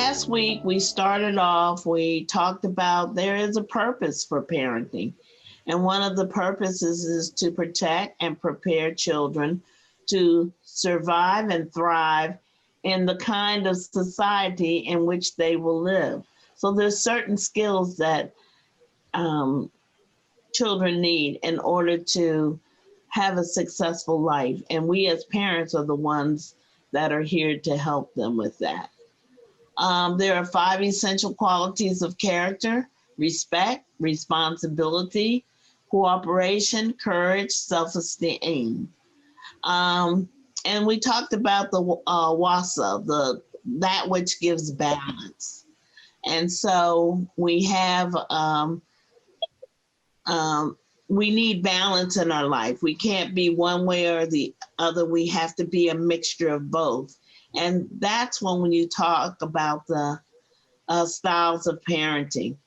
last week we started off, we talked about there is a purpose for parenting. And one of the purposes is to protect and prepare children to survive and thrive in the kind of society in which they will live. So there's certain skills that children need in order to have a successful life. And we as parents are the ones that are here to help them with that. There are 5 essential qualities of character: respect, responsibility, cooperation, courage, self-esteem. And we talked about the WASA, that which gives balance. And so we have, we need balance in our life. We can't be one way or the other. We have to be a mixture of both. And that's when you talk about the styles of parenting.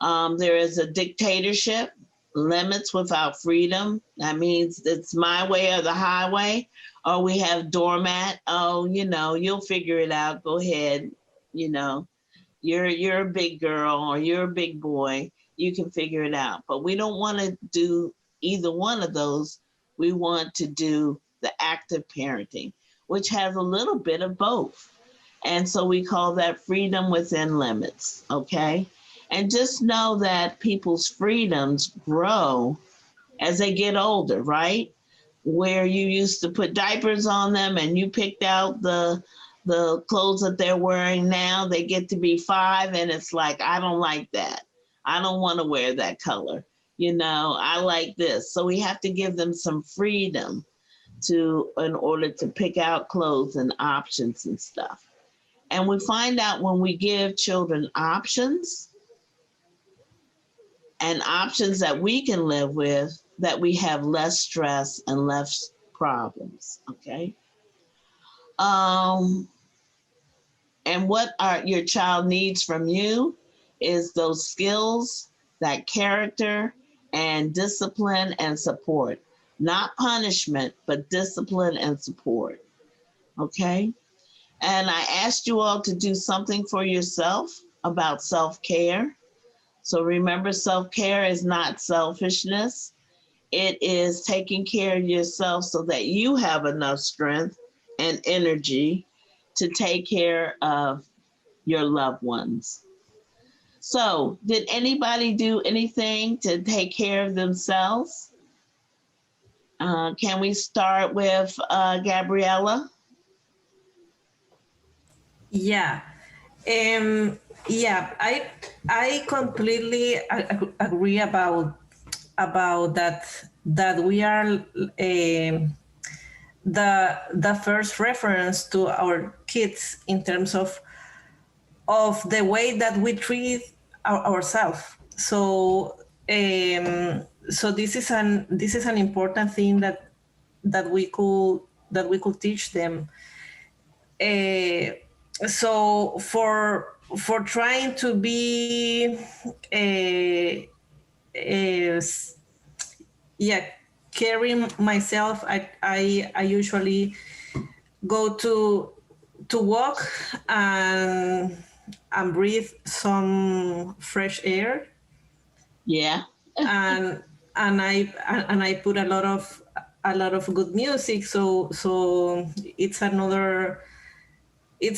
There is a dictatorship, limits without freedom. That means it's my way or the highway. Or we have doormat. Oh, you'll figure it out. Go ahead. You're a big girl or you're a big boy. You can figure it out. But we don't want to do either one of those. We want to do the active parenting, which has a little bit of both. And so we call that freedom within limits, okay? And just know that people's freedoms grow as they get older, right? Where you used to put diapers on them and you picked out the clothes that they're wearing now, they get to be 5 and it's like, I don't like that. I don't want to wear that color. I like this. So we have to give them some freedom in order to pick out clothes and options and stuff. And we find out when we give children options and options that we can live with, that we have less stress and less problems, okay? And what your child needs from you is those skills, that character, and discipline and support. Not punishment, but discipline and support, okay? And I asked you all to do something for yourself about self-care. So remember, self-care is not selfishness. It is taking care of yourself so that you have enough strength and energy to take care of your loved ones. So did anybody do anything to take care of themselves? Can we start with Gabriella? Yeah. I completely agree about that we are the first reference to our kids in terms of the way that we treat ourselves. So this is an important thing that we could teach them. So for trying to be caring myself, I usually go to walk and breathe some fresh air. Yeah. and I put a lot of good music. So it's another. I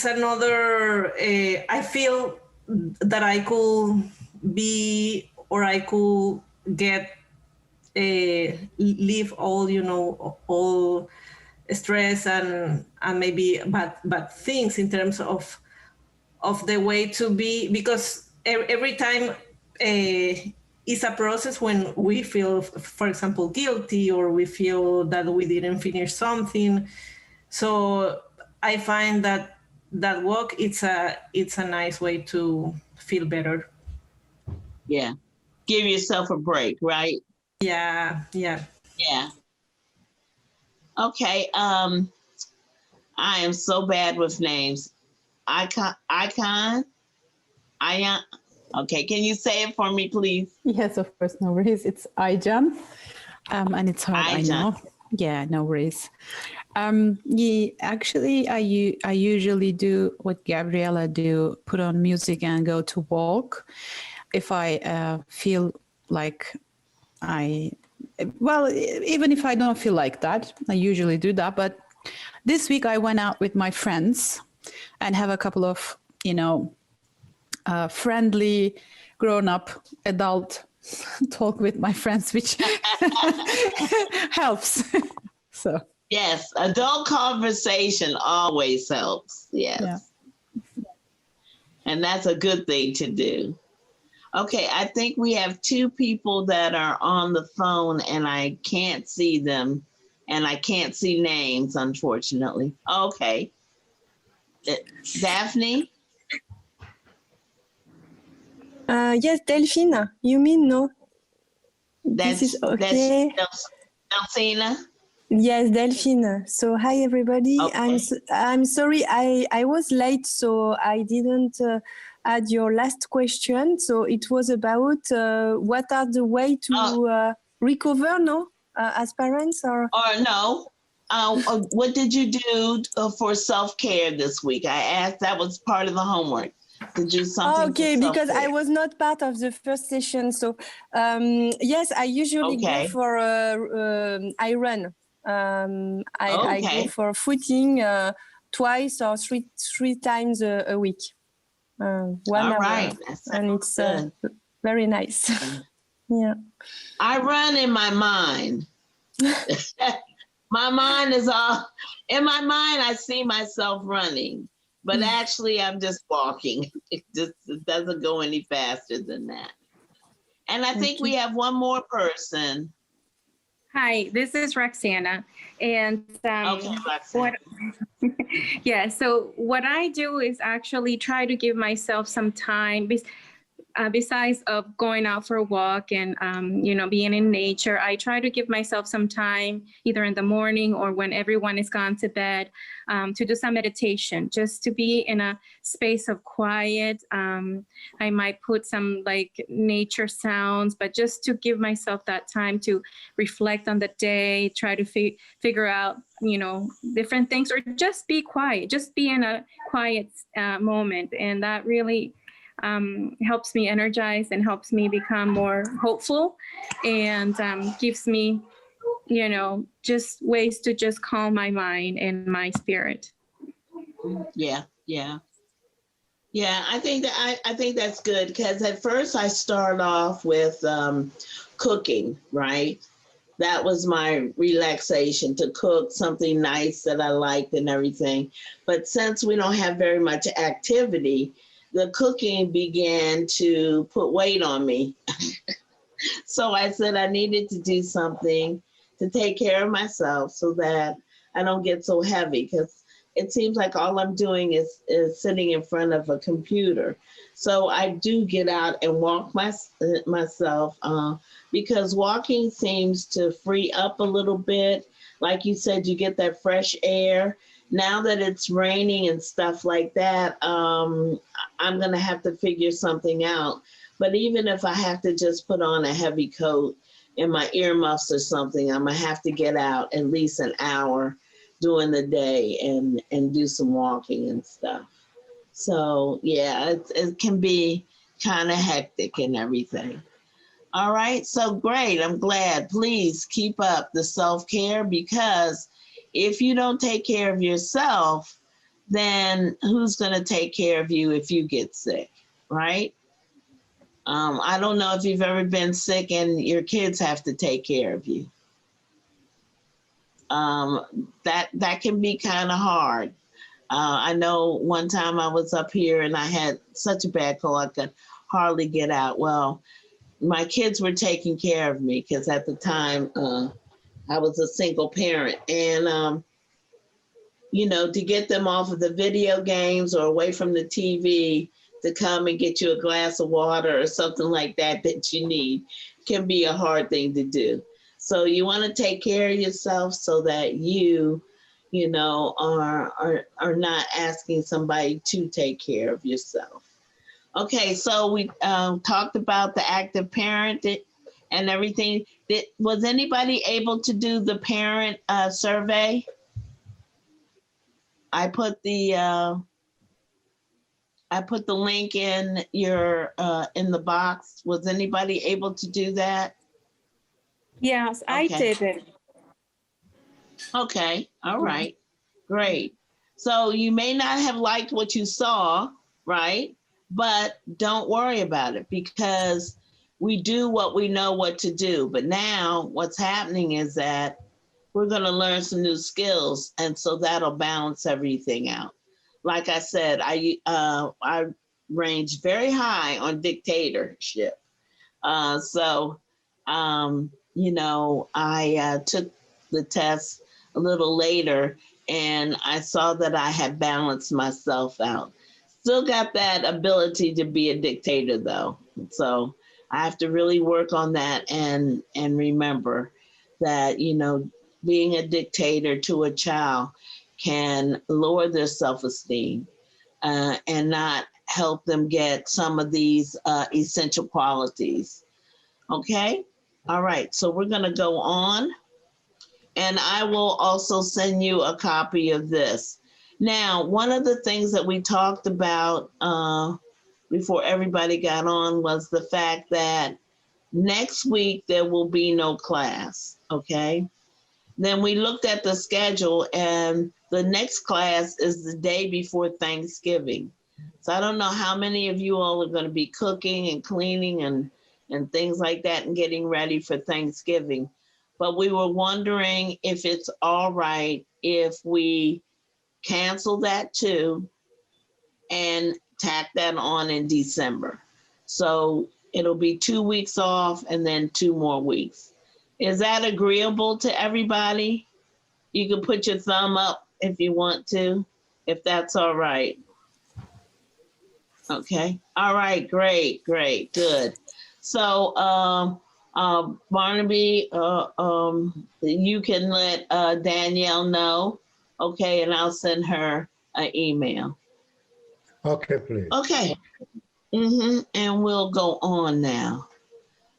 feel that I could be, or I could get leave all stress and maybe bad things in terms of the way to be, because every time it's a process when we feel, for example, guilty, or we feel that we didn't finish something. So I find that walk, it's a nice way to feel better. Yeah. Give yourself a break, right? Yeah. Okay. I am so bad with names. Icon. Okay, can you say it for me, please? Yes, of course, no worries. It's Ijan, and it's hard, I know. Yeah, no worries. Yeah, actually, I usually do what Gabriella do: put on music and go to walk. If I feel like I, well, even if I don't feel like that, I usually do that. But this week I went out with my friends and have a couple of, friendly, grown-up, adult talk with my friends, which helps. So. Yes, adult conversation always helps. Yes. Yeah. And that's a good thing to do. Okay, I think we have two people that are on the phone and I can't see them and I can't see names, unfortunately. Okay. Daphne? Yes, Delphine. You mean no? That's, this is okay. That's Delphina? Yes, Delphine. So hi everybody. Okay. I'm sorry I was late, so I didn't add your last question. So it was about what are the way to recover, no, as parents or no. What did you do for self-care this week? I asked, that was part of the homework, to do something. Okay, because I was not part of the first session. So yes, I usually go for I run. I go for footing twice or three times a week. 1 hour. Right. And it's very nice. Yeah. I run in my mind. My mind is all in my mind. I see myself running, but actually I'm just walking. It doesn't go any faster than that. And I think we have one more person. Hi, this is Roxana. And Okay, Roxana. So what I do is actually try to give myself some time besides of going out for a walk and being in nature. I try to give myself some time either in the morning or when everyone is gone to bed to do some meditation, just to be in a space of quiet. I might put some like nature sounds, but just to give myself that time to reflect on the day, try to figure out different things, or just be quiet, just be in a quiet moment. And that really helps me energize and helps me become more hopeful, and gives me, just ways to just calm my mind and my spirit. Yeah. I think that's good, because at first I started off with cooking, right? That was my relaxation, to cook something nice that I liked and everything. But since we don't have very much activity, the cooking began to put weight on me. So I said I needed to do something to take care of myself so that I don't get so heavy, because it seems like all I'm doing is sitting in front of a computer. So I do get out and walk myself because walking seems to free up a little bit. Like you said, you get that fresh air. Now that it's raining and stuff like that, I'm going to have to figure something out. But even if I have to just put on a heavy coat and my earmuffs or something, I'm going to have to get out at least an hour during the day and do some walking and stuff. So, yeah, it can be kind of hectic and everything. All right, so great. I'm glad. Please keep up the self-care, because if you don't take care of yourself, then who's going to take care of you if you get sick, right? I don't know if you've ever been sick and your kids have to take care of you. That can be kind of hard. I know one time I was up here and I had such a bad cold I could hardly get out. Well, my kids were taking care of me, because at the time I was a single parent, and to get them off of the video games or away from the TV to come and get you a glass of water or something like that you need can be a hard thing to do. So you want to take care of yourself so that you are not asking somebody to take care of yourself. Okay, so we talked about the active parent and everything. Was anybody able to do the parent survey? I put the link in your in the box. Was anybody able to do that? Yes, I did it. Okay, all right, great. So you may not have liked what you saw, right? But don't worry about it because we do what we know what to do. But now what's happening is that we're going to learn some new skills, and so that'll balance everything out. Like I said, I range very high on dictatorship. So, you know, I took the test a little later and I saw that I had balanced myself out. Still got that ability to be a dictator though. So I have to really work on that and remember that, you know, being a dictator to a child can lower their self-esteem and not help them get some of these essential qualities. Okay? All right, so we're gonna go on and I will also send you a copy of this. Now, one of the things that we talked about before everybody got on was the fact that next week there will be no class, okay? Then we looked at the schedule and the next class is the day before Thanksgiving. So I don't know how many of you all are going to be cooking and cleaning and things like that and getting ready for Thanksgiving. But we were wondering if it's all right if we cancel that too and tack that on in December. So it'll be 2 weeks off and then 2 more weeks. Is that agreeable to everybody? You can put your thumb up if you want to, if that's all right. Okay. All right. Great. Great. Good. So, Barnaby, you can let Danielle know. Okay. And I'll send her an email. Okay, please. Okay. And we'll go on now.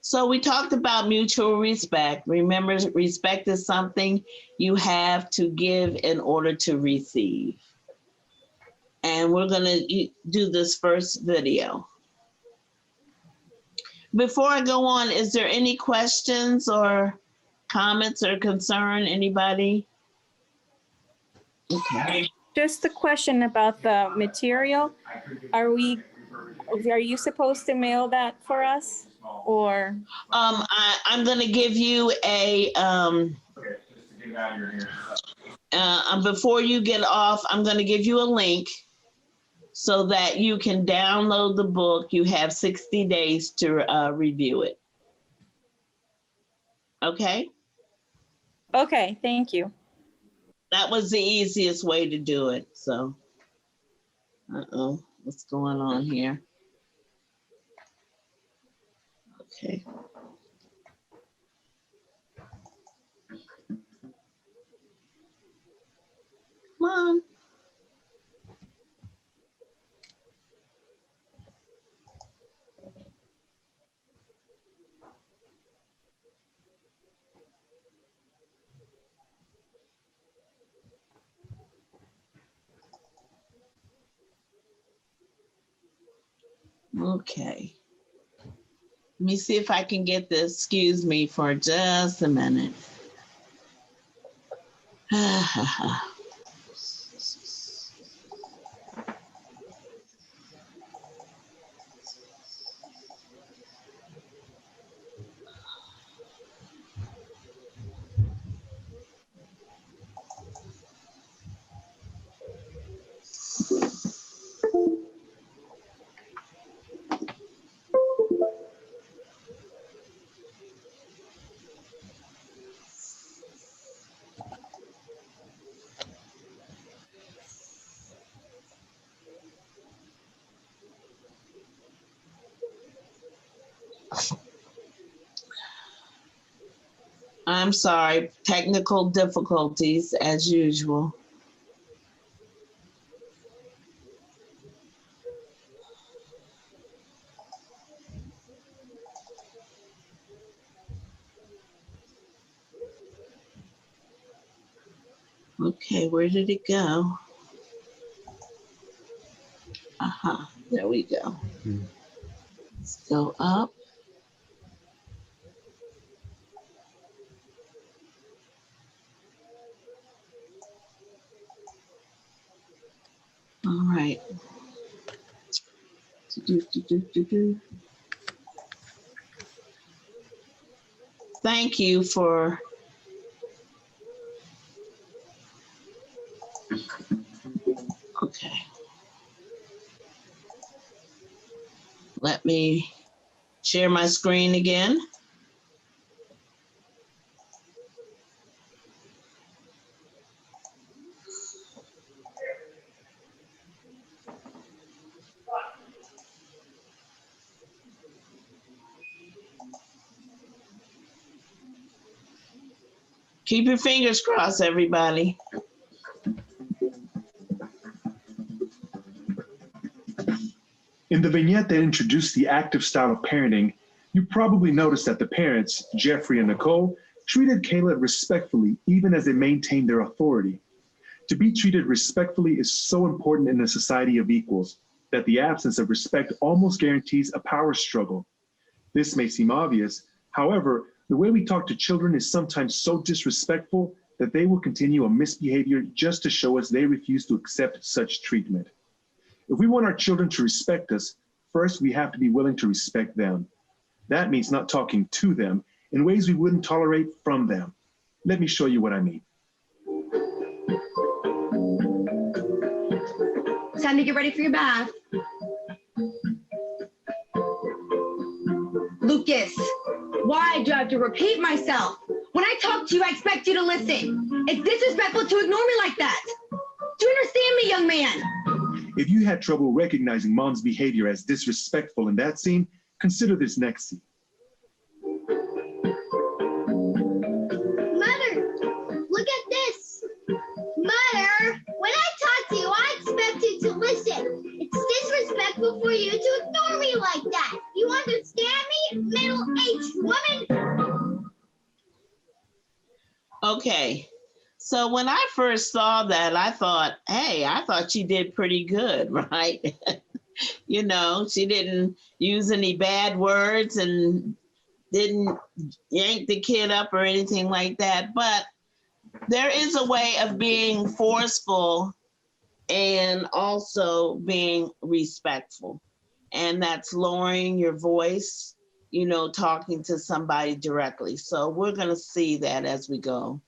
So we talked about mutual respect. Remember, respect is something you have to give in order to receive. And we're going to do this first video. Before I go on, is there any questions or comments or concern? Anybody? Okay. Just a question about the material. Are you supposed to mail that for us or? I'm going to give you a, before you get off, I'm going to give you a link so that you can download the book. You have 60 days to review it. Okay? Okay, thank you. That was the easiest way to do it. So, what's going on here? Okay. Come on. Okay. Let me see if I can get this. Excuse me for just a minute. I'm sorry, technical difficulties as usual. Okay, where did it go? There we go. Let's go up. All right. Thank you for okay. Let me share my screen again. Keep your fingers crossed, everybody. In the vignette that introduced the active style of parenting, you probably noticed that the parents, Jeffrey and Nicole, treated Kayla respectfully even as they maintained their authority. To be treated respectfully is so important in a society of equals that the absence of respect almost guarantees a power struggle. This may seem obvious. However, the way we talk to children is sometimes so disrespectful that they will continue a misbehavior just to show us they refuse to accept such treatment. If we want our children to respect us, first we have to be willing to respect them. That means not talking to them in ways we wouldn't tolerate from them. Let me show you what I mean. It's time to get ready for your bath. Lucas, why do I have to repeat myself? When I talk to you, I expect you to listen. It's disrespectful to ignore me like that. Do you understand me, young man? If you had trouble recognizing Mom's behavior as disrespectful in that scene, consider this next scene. Mother, look at this. Mother, when I talk to you, I expect you to listen. It's disrespectful for you to ignore me like that. You understand me, middle-aged woman? Okay. So when I first saw that, I thought, hey, I thought she did pretty good, right? You know, she didn't use any bad words and didn't yank the kid up or anything like that. But there is a way of being forceful and also being respectful. And that's lowering your voice, you know, talking to somebody directly. So we're going to see that as we go.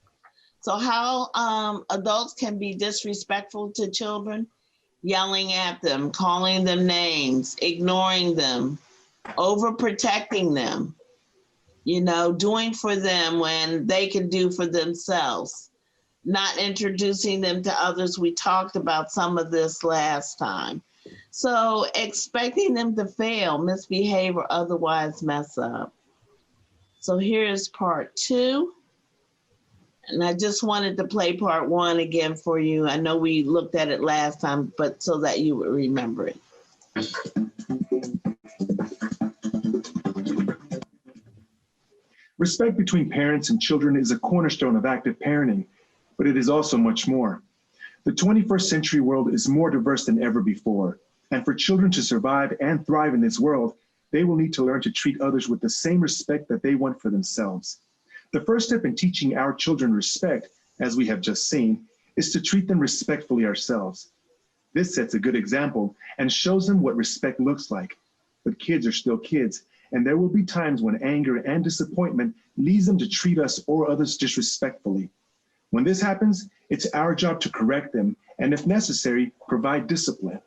So how adults can be disrespectful to children: yelling at them, calling them names, ignoring them, overprotecting them, you know, doing for them when they can do for themselves, not introducing them to others. We talked about some of this last time. So expecting them to fail, misbehave, or otherwise mess up. So here's part 2. And I just wanted to play part 1 again for you. I know we looked at it last time, but so that you would remember it. Respect between parents and children is a cornerstone of active parenting, but it is also much more. The 21st century world is more diverse than ever before, and for children to survive and thrive in this world, they will need to learn to treat others with the same respect that they want for themselves. The first step in teaching our children respect, as we have just seen, is to treat them respectfully ourselves. This sets a good example and shows them what respect looks like. But kids are still kids, and there will be times when anger and disappointment leads them to treat us or others disrespectfully. When this happens, it's our job to correct them and, if necessary, provide discipline.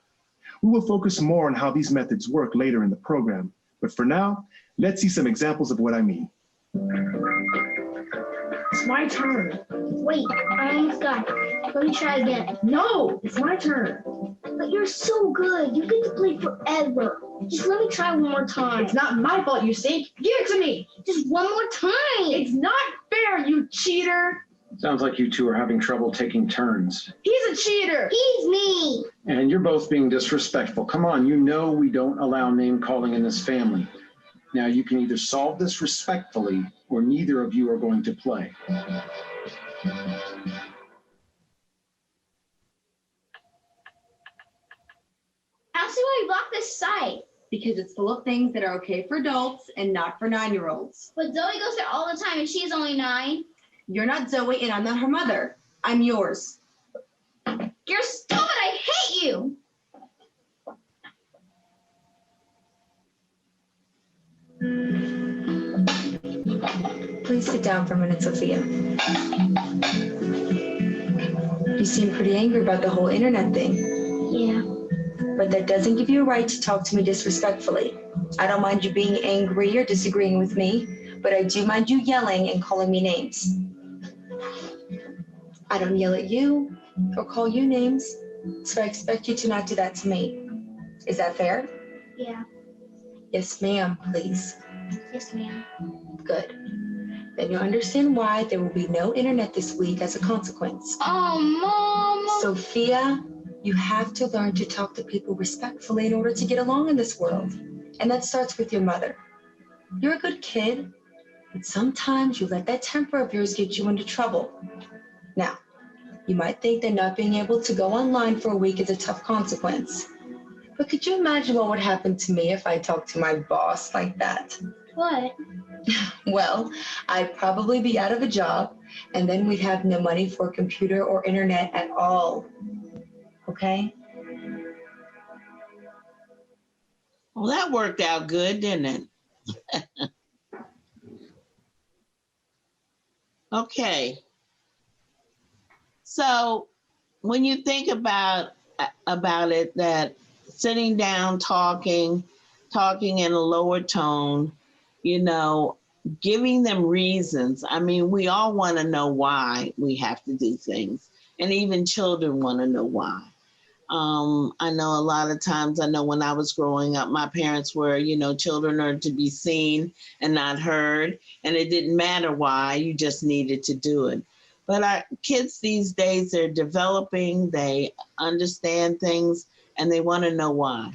We will focus more on how these methods work later in the program, but for now, let's see some examples of what I mean. It's my turn. Wait, I almost got it. Let me try again. No, it's my turn. But you're so good. You get to play forever. Just let me try one more time. It's not my fault you stink. Give it to me. Just one more time. It's not fair, you cheater. Sounds like you two are having trouble taking turns. He's a cheater. He's me. And you're both being disrespectful. Come on, you know we don't allow name calling in this family. Now you can either solve this respectfully or neither of you are going to play. I don't see why this site? Because it's full of things that are okay for adults and not for 9-year-olds. But Zoe goes there all the time and she's only 9. You're not Zoe and I'm not her mother. I'm yours. You're stupid. I hate you. Please sit down for a minute, Sophia. You seem pretty angry about the whole internet thing. Yeah. But that doesn't give you a right to talk to me disrespectfully. I don't mind you being angry or disagreeing with me, but I do mind you yelling and calling me names. I don't yell at you or call you names, so I expect you to not do that to me. Is that fair? Yeah. Yes, ma'am, please. Yes, ma'am. Good. Then you'll understand why there will be no internet this week as a consequence. Oh, Mom. Sophia, you have to learn to talk to people respectfully in order to get along in this world. And that starts with your mother. You're a good kid, but sometimes you let that temper of yours get you into trouble. Now, you might think that not being able to go online for a week is a tough consequence. But could you imagine what would happen to me if I talked to my boss like that? What? Well, I'd probably be out of a job, and then we'd have no money for a computer or internet at all. Okay? Well, that worked out good, didn't it? Okay. So when you think about it, that sitting down, talking in a lower tone, you know, giving them reasons. I mean, we all want to know why we have to do things, and even children want to know why. I know a lot of times, I know when I was growing up, my parents were, you know, children are to be seen and not heard, and it didn't matter why, you just needed to do it. But our kids these days, they're developing, they understand things, and they want to know why.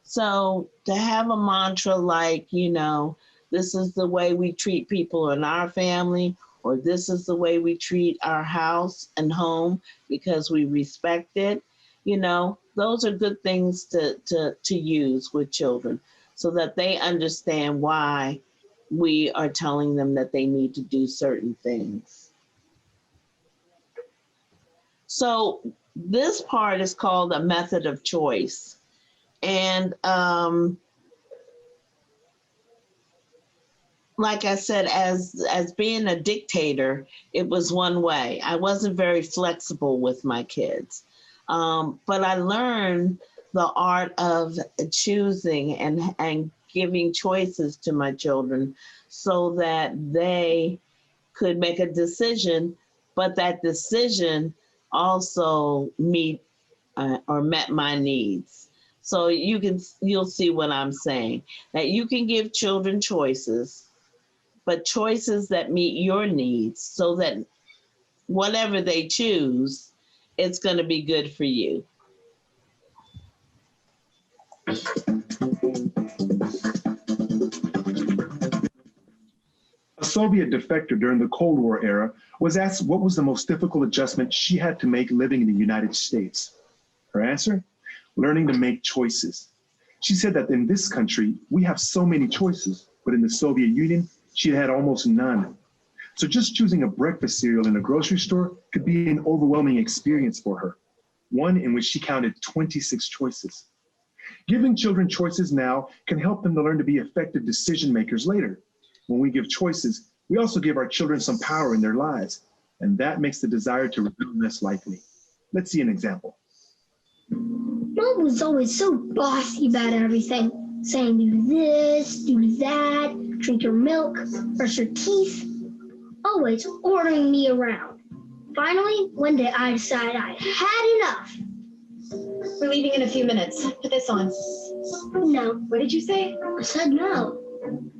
So to have a mantra like, you know, this is the way we treat people in our family, or this is the way we treat our house and home because we respect it, you know, those are good things to use with children so that they understand why we are telling them that they need to do certain things. So this part is called a method of choice. And like I said, as being a dictator, it was one way. I wasn't very flexible with my kids. But I learned the art of choosing and giving choices to my children so that they could make a decision, but that decision also met my needs. So you'll see what I'm saying, that you can give children choices, but choices that meet your needs so that whatever they choose, it's going to be good for you. A Soviet defector during the Cold War era was asked what was the most difficult adjustment she had to make living in the United States. Her answer? Learning to make choices. She said that in this country, we have so many choices, but in the Soviet Union, she had almost none. So just choosing a breakfast cereal in a grocery store could be an overwhelming experience for her, one in which she counted 26 choices. Giving children choices now can help them to learn to be effective decision makers later. When we give choices, we also give our children some power in their lives, and that makes the desire to rebel less likely. Let's see an example. Mom was always so bossy about everything, saying do this, do that, drink your milk, brush your teeth, always ordering me around. Finally, one day I decided I had enough. We're leaving in a few minutes. Put this on. No. What did you say? I said no.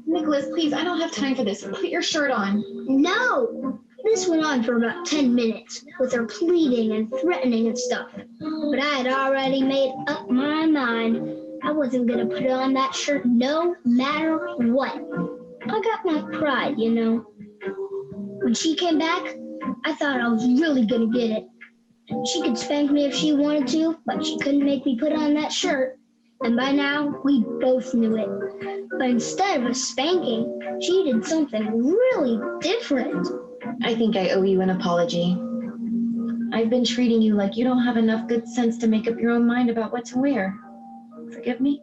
Nicholas, please, I don't have time for this. Put your shirt on. No. This went on for about 10 minutes with her pleading and threatening and stuff. But I had already made up my mind. I wasn't going to put on that shirt no matter what. I got my pride, you know. When she came back, I thought I was really going to get it. She could spank me if she wanted to, but she couldn't make me put on that shirt. And by now, we both knew it. But instead of a spanking, she did something really different. I think I owe you an apology. I've been treating you like you don't have enough good sense to make up your own mind about what to wear. Forgive me?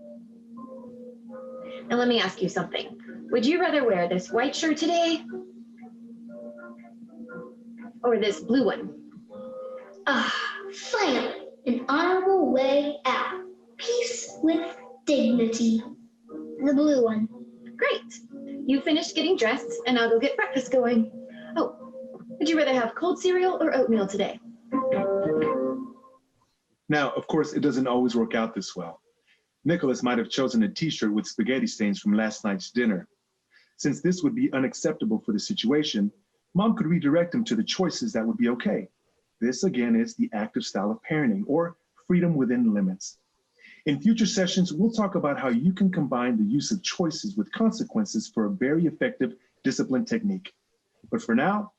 Now let me ask you something. Would you rather wear this white shirt today or this blue one? Finally, an honorable way out. Peace with dignity. The blue one. Great. You finished getting dressed and I'll go get breakfast going. Oh, would you rather have cold cereal or oatmeal today? Now, of course, it doesn't always work out this well. Nicholas might have chosen a t-shirt with spaghetti stains from last night's dinner. Since this would be unacceptable for the situation, Mom could redirect him to the choices that would be okay. This, again, is the active style of parenting, or freedom within limits. In future sessions, we'll talk about how you can combine the use of choices with consequences for a very effective discipline technique. But for now,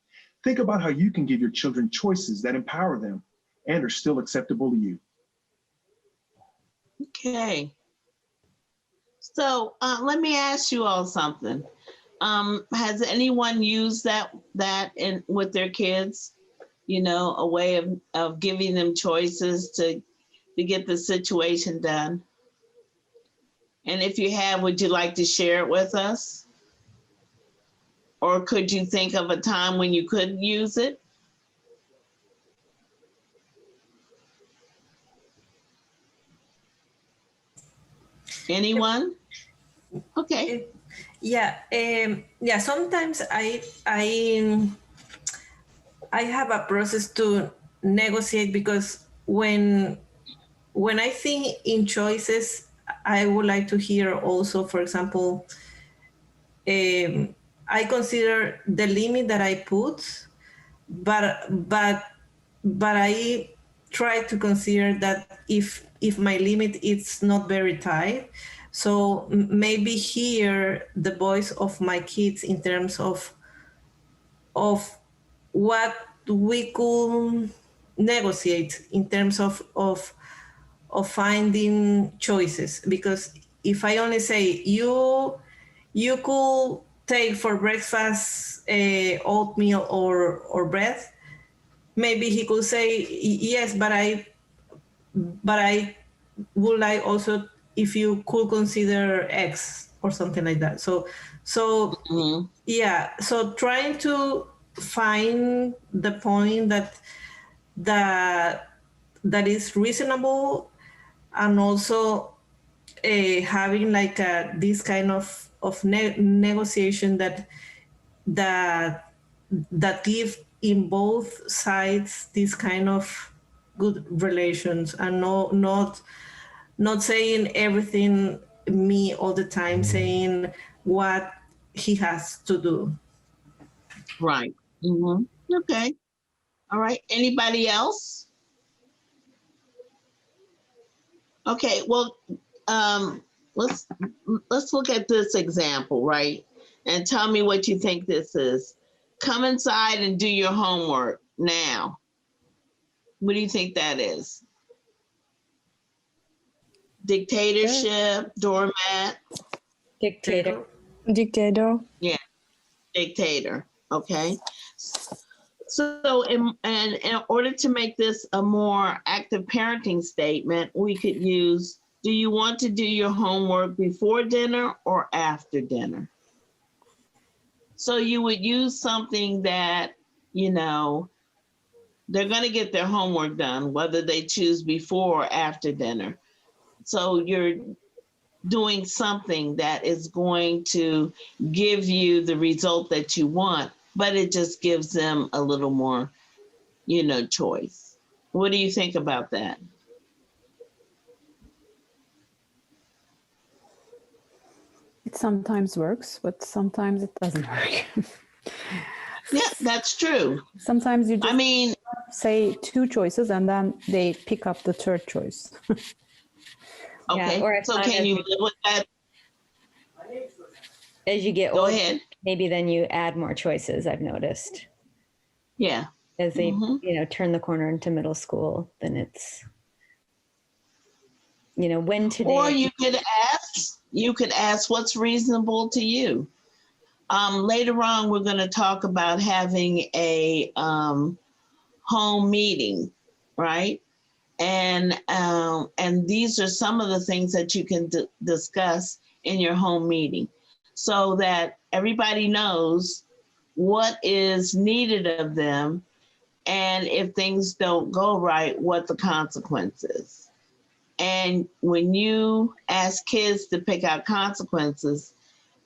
think about how you can give your children choices that empower them and are still acceptable to you. Okay. So let me ask you all something. Has anyone used that in with their kids? You know, a way of giving them choices to get the situation done? And if you have, would you like to share it with us? Or could you think of a time when you could use it? Anyone? Okay. Yeah. Sometimes I have a process to negotiate, because when I think in choices, I would like to hear also, for example, I consider the limit that I put, but I try to consider that if my limit is not very tight, so maybe hear the voice of my kids in terms of what we could negotiate in terms of finding choices. Because if I only say you could take for breakfast oatmeal or bread, maybe he could say yes, but I would like also if you could consider eggs or something like that. So yeah, so trying to find the point that is reasonable, and also having like this kind of negotiation that give in both sides this kind of good relations, and not saying everything me all the time, saying what he has to do. Right. Mm-hmm. Okay. All right. Anybody else? Okay. Well, let's look at this example, right? And tell me what you think this is. Come inside and do your homework now. What do you think that is? Dictatorship, doormat? Dictator. Yeah, dictator. Okay. So in order to make this a more active parenting statement, we could use, do you want to do your homework before dinner or after dinner? So you would use something that, you know, they're going to get their homework done, whether they choose before or after dinner. So you're doing something that is going to give you the result that you want, but it just gives them a little more, you know, choice. What do you think about that? It sometimes works, but sometimes it doesn't work. Yeah, that's true. Sometimes you just say two choices and then they pick up the third choice. Okay, or so can you live with that? As you get Go older, ahead. maybe then you add more choices, I've noticed. Yeah. As they, turn the corner into middle school, then it's... You know, when today. Or you could ask what's reasonable to you. Later on, we're going to talk about having a home meeting, right? And these are some of the things that you can discuss in your home meeting so that everybody knows what is needed of them, and if things don't go right, what the consequence is. And when you ask kids to pick out consequences,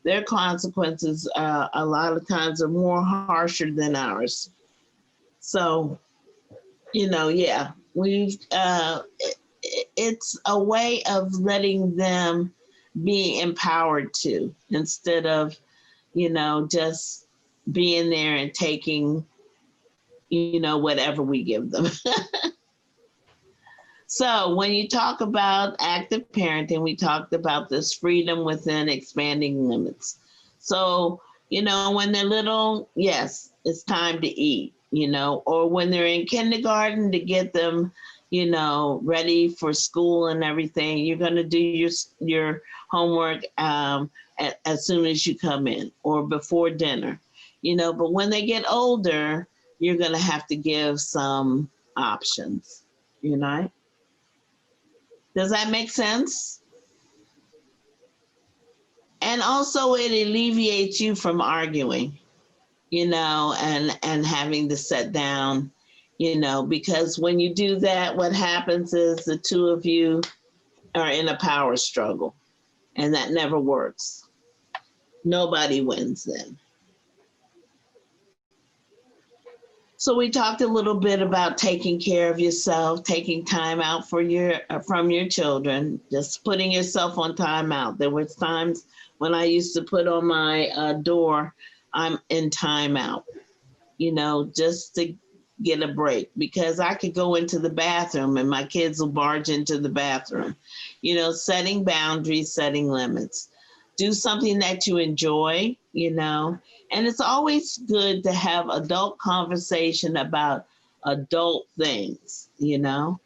their consequences a lot of times are more harsher than ours. So, you know, yeah, it's a way of letting them be empowered too, instead of, you know, just being there and taking, you know, whatever we give them. So when you talk about active parenting, we talked about this freedom within expanding limits. So, you know, when they're little, yes, it's time to eat, you know, or when they're in kindergarten, to get them, you know, ready for school and everything, you're going to do your homework as soon as you come in or before dinner, you know, but when they get older, you're going to have to give some options, you know? Does that make sense? And also it alleviates you from arguing, you know, and having to sit down, you know, because when you do that, what happens is the two of you are in a power struggle, and that never works. Nobody wins then. So we talked a little bit about taking care of yourself, taking time out from your children, just putting yourself on time out. There was times when I used to put on my door, I'm in time out, you know, just to get a break, because I could go into the bathroom and my kids will barge into the bathroom, you know, setting boundaries, setting limits. Do something that you enjoy, you know, and it's always good to have adult conversation about adult things, you know,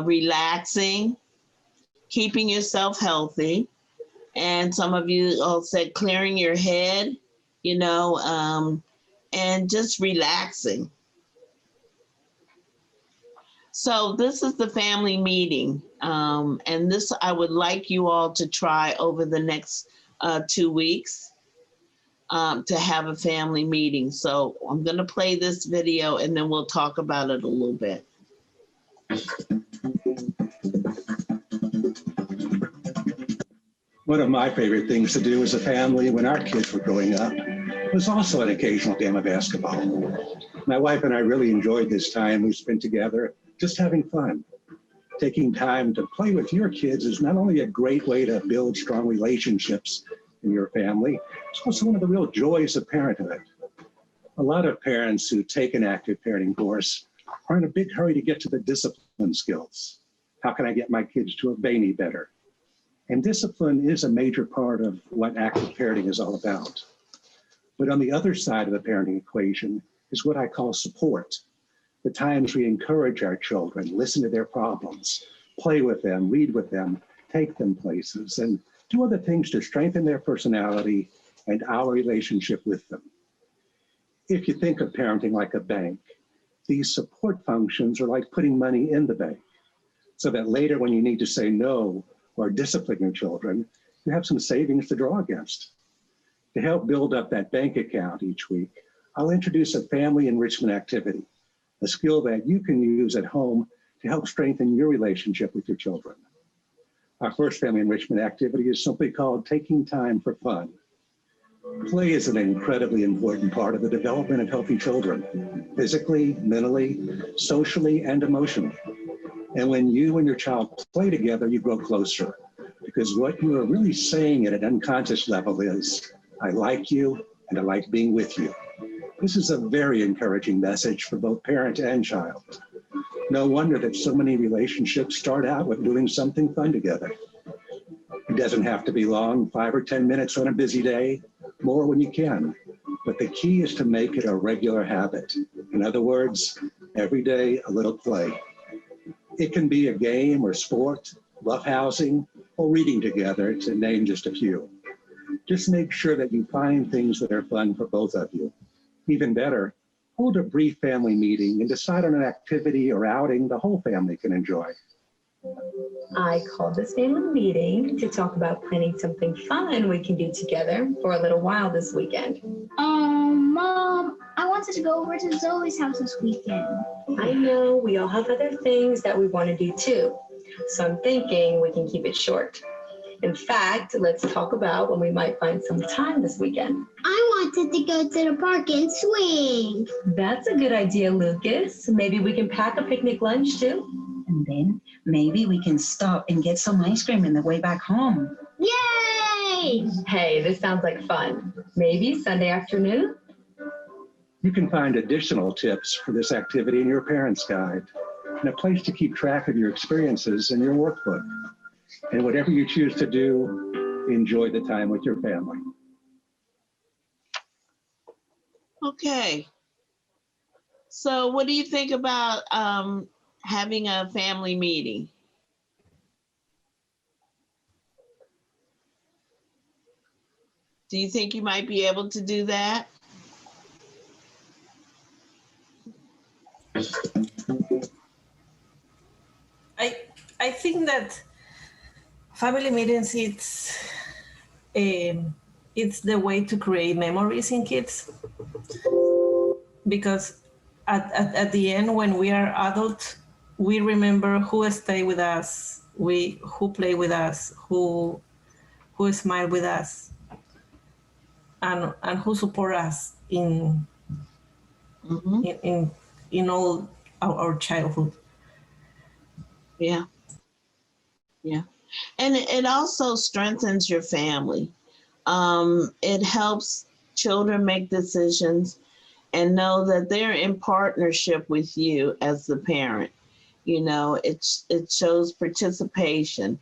relaxing, keeping yourself healthy. And some of you all said clearing your head, you know, and just relaxing. So this is the family meeting. And this I would like you all to try over the next 2 weeks to have a family meeting. So I'm gonna play this video and then we'll talk about it a little bit. One of my favorite things to do as a family when our kids were growing up was also an occasional game of basketball. My wife and I really enjoyed this time we spent together, just having fun. Taking time to play with your kids is not only a great way to build strong relationships in your family, it's also one of the real joys of parenthood. A lot of parents who take an active parenting course are in a big hurry to get to the discipline skills. How can I get my kids to obey me better? And discipline is a major part of what active parenting is all about. But on the other side of the parenting equation is what I call support. The times we encourage our children, listen to their problems, play with them, read with them, take them places, and do other things to strengthen their personality and our relationship with them. If you think of parenting like a bank, these support functions are like putting money in the bank, so that later when you need to say no or discipline your children, you have some savings to draw against. To help build up that bank account each week, I'll introduce a family enrichment activity, a skill that you can use at home to help strengthen your relationship with your children. Our first family enrichment activity is simply called Taking Time for Fun. Play is an incredibly important part of the development of healthy children, physically, mentally, socially, and emotionally. And when you and your child play together, you grow closer, because what you are really saying at an unconscious level is, I like you and I like being with you. This is a very encouraging message for both parent and child. No wonder that so many relationships start out with doing something fun together. It doesn't have to be long, 5 or 10 minutes on a busy day, more when you can. But the key is to make it a regular habit. In other words, every day a little play. It can be a game or sport, roughhousing, or reading together, to name just a few. Just make sure that you find things that are fun for both of you. Even better, hold a brief family meeting and decide on an activity or outing the whole family can enjoy. I called this family meeting to talk about planning something fun we can do together for a little while this weekend. Mom, I wanted to go over to Zoe's house this weekend. I know we all have other things that we want to do too, so I'm thinking we can keep it short. In fact, let's talk about when we might find some time this weekend. I wanted to go to the park and swing. That's a good idea, Lucas. Maybe we can pack a picnic lunch too. And then maybe we can stop and get some ice cream on the way back home. Yay! Hey, this sounds like fun. Maybe Sunday afternoon? You can find additional tips for this activity in your parents' guide and a place to keep track of your experiences in your workbook. And whatever you choose to do, enjoy the time with your family. Okay. So what do you think about having a family meeting? Do you think you might be able to do that? I think that family meetings, it's the way to create memories in kids, because at the end, when we are adults, we remember who stayed with us, who played with us, who smiled with us, and who support us in all our childhood. Yeah. Yeah. And it also strengthens your family. It helps children make decisions and know that they're in partnership with you as the parent. You know, it shows participation,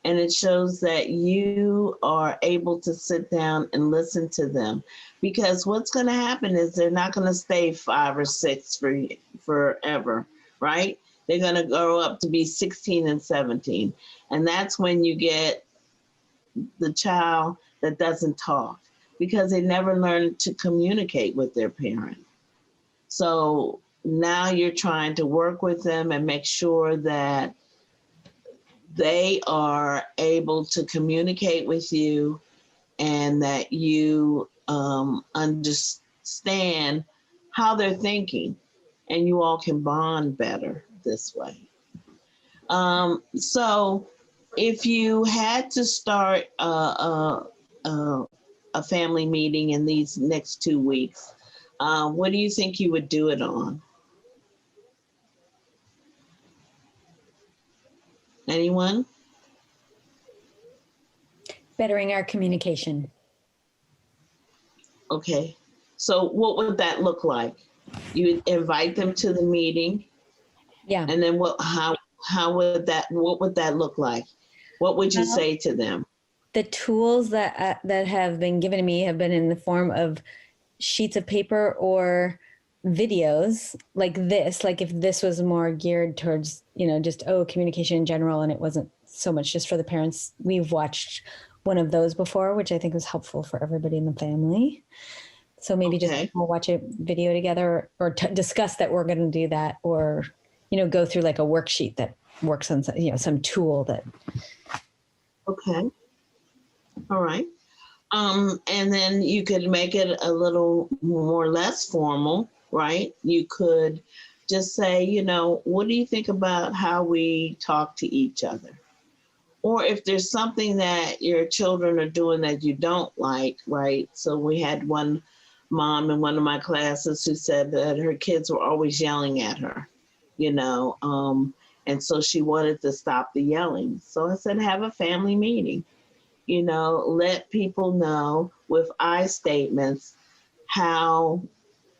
and it shows that you are able to sit down and listen to them, because what's going to happen is they're not going to stay 5 or 6 forever, right? They're going to grow up to be 16 and 17. And that's when you get the child that doesn't talk, because they never learned to communicate with their parent. So now you're trying to work with them and make sure that they are able to communicate with you and that you understand how they're thinking, and you all can bond better this way. So if you had to start a family meeting in these next 2 weeks, what do you think you would do it on? Anyone? Bettering our communication. Okay, so what would that look like? You would invite them to the meeting. Yeah. And then what would that look like? What would you say to them? The tools that have been given to me have been in the form of sheets of paper or videos like this. Like if this was more geared towards, just, communication in general, and it wasn't so much just for the parents. We've watched one of those before, which I think was helpful for everybody in the family. So maybe just we'll watch a video together or discuss that we're going to do that, or, go through like a worksheet that works on, some tool that. Okay. All right. And then you could make it a little more less formal, right? You could just say, what do you think about how we talk to each other? Or if there's something that your children are doing that you don't like, right? So we had one mom in one of my classes who said that her kids were always yelling at her, and so she wanted to stop the yelling. So I said, have a family meeting, let people know with I statements how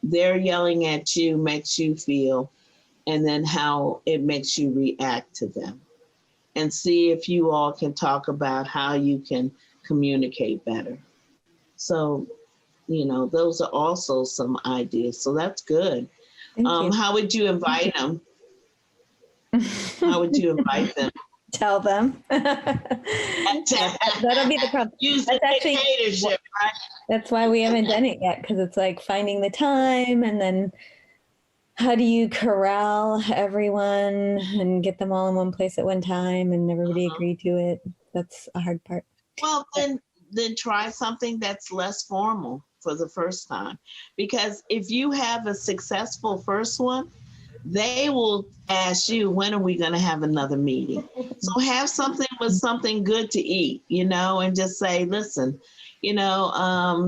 they're yelling at you makes you feel, and then how it makes you react to them. And see if you all can talk about how you can communicate better. So, those are also some ideas. So that's good. How would you invite them? How would you invite them? Tell them. That'll be the problem. That's actually dictatorship, right? That's why we haven't done it yet, because it's like finding the time, and then how do you corral everyone and get them all in one place at one time and everybody agree to it? That's a hard part. Well, then try something that's less formal for the first time, because if you have a successful first one, they will ask you, when are we going to have another meeting? So have something with something good to eat, and just say, listen,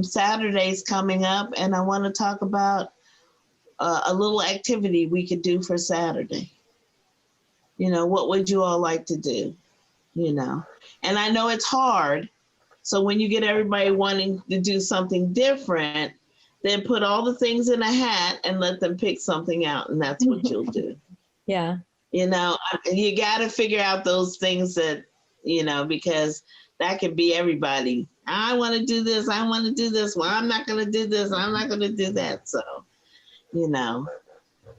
Saturday's coming up and I want to talk about a little activity we could do for Saturday. What would you all like to do? And I know it's hard. So when you get everybody wanting to do something different, then put all the things in a hat and let them pick something out. And that's what you'll do. Yeah. You got to figure out those things that, because that could be everybody. I want to do this. I want to do this. Well, I'm not going to do this. I'm not going to do that. So,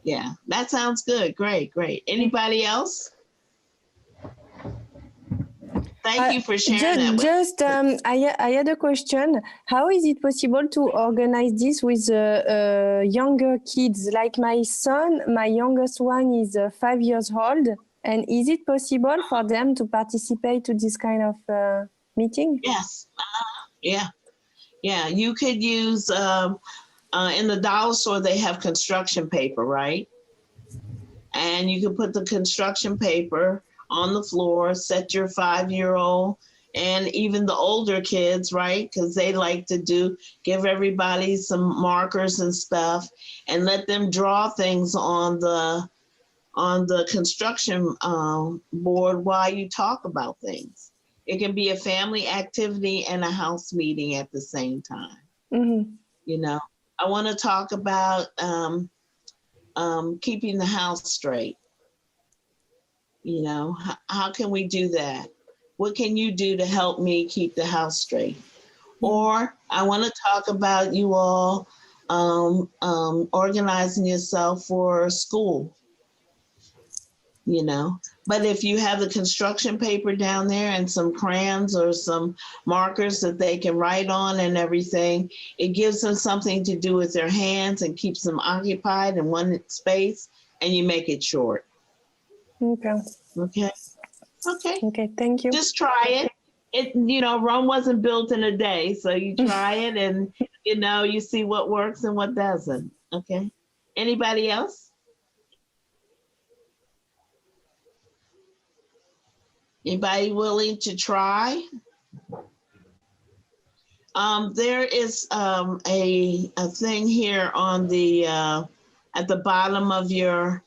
yeah, that sounds good. Great. Anybody else? Thank you for sharing that. I had a question. How is it possible to organize this with younger kids? Like my son, my youngest one is 5 years old. And is it possible for them to participate to this kind of meeting? Yes. Yeah. You could use, in the dollar store, they have construction paper, right? And you can put the construction paper on the floor, set your 5-year-old and even the older kids, right? Because they like to give everybody some markers and stuff, and let them draw things on the construction board while you talk about things. It can be a family activity and a house meeting at the same time. Mm-hmm. I want to talk about keeping the house straight. How can we do that? What can you do to help me keep the house straight? Or I want to talk about you all organizing yourself for school, But if you have the construction paper down there and some crayons or some markers that they can write on and everything, it gives them something to do with their hands and keeps them occupied in one space, and you make it short. Okay. Thank you. Just try it. Rome wasn't built in a day, so you try it and you see what works and what doesn't. Okay. Anybody else? Anybody willing to try? There is a thing here on the at the bottom of your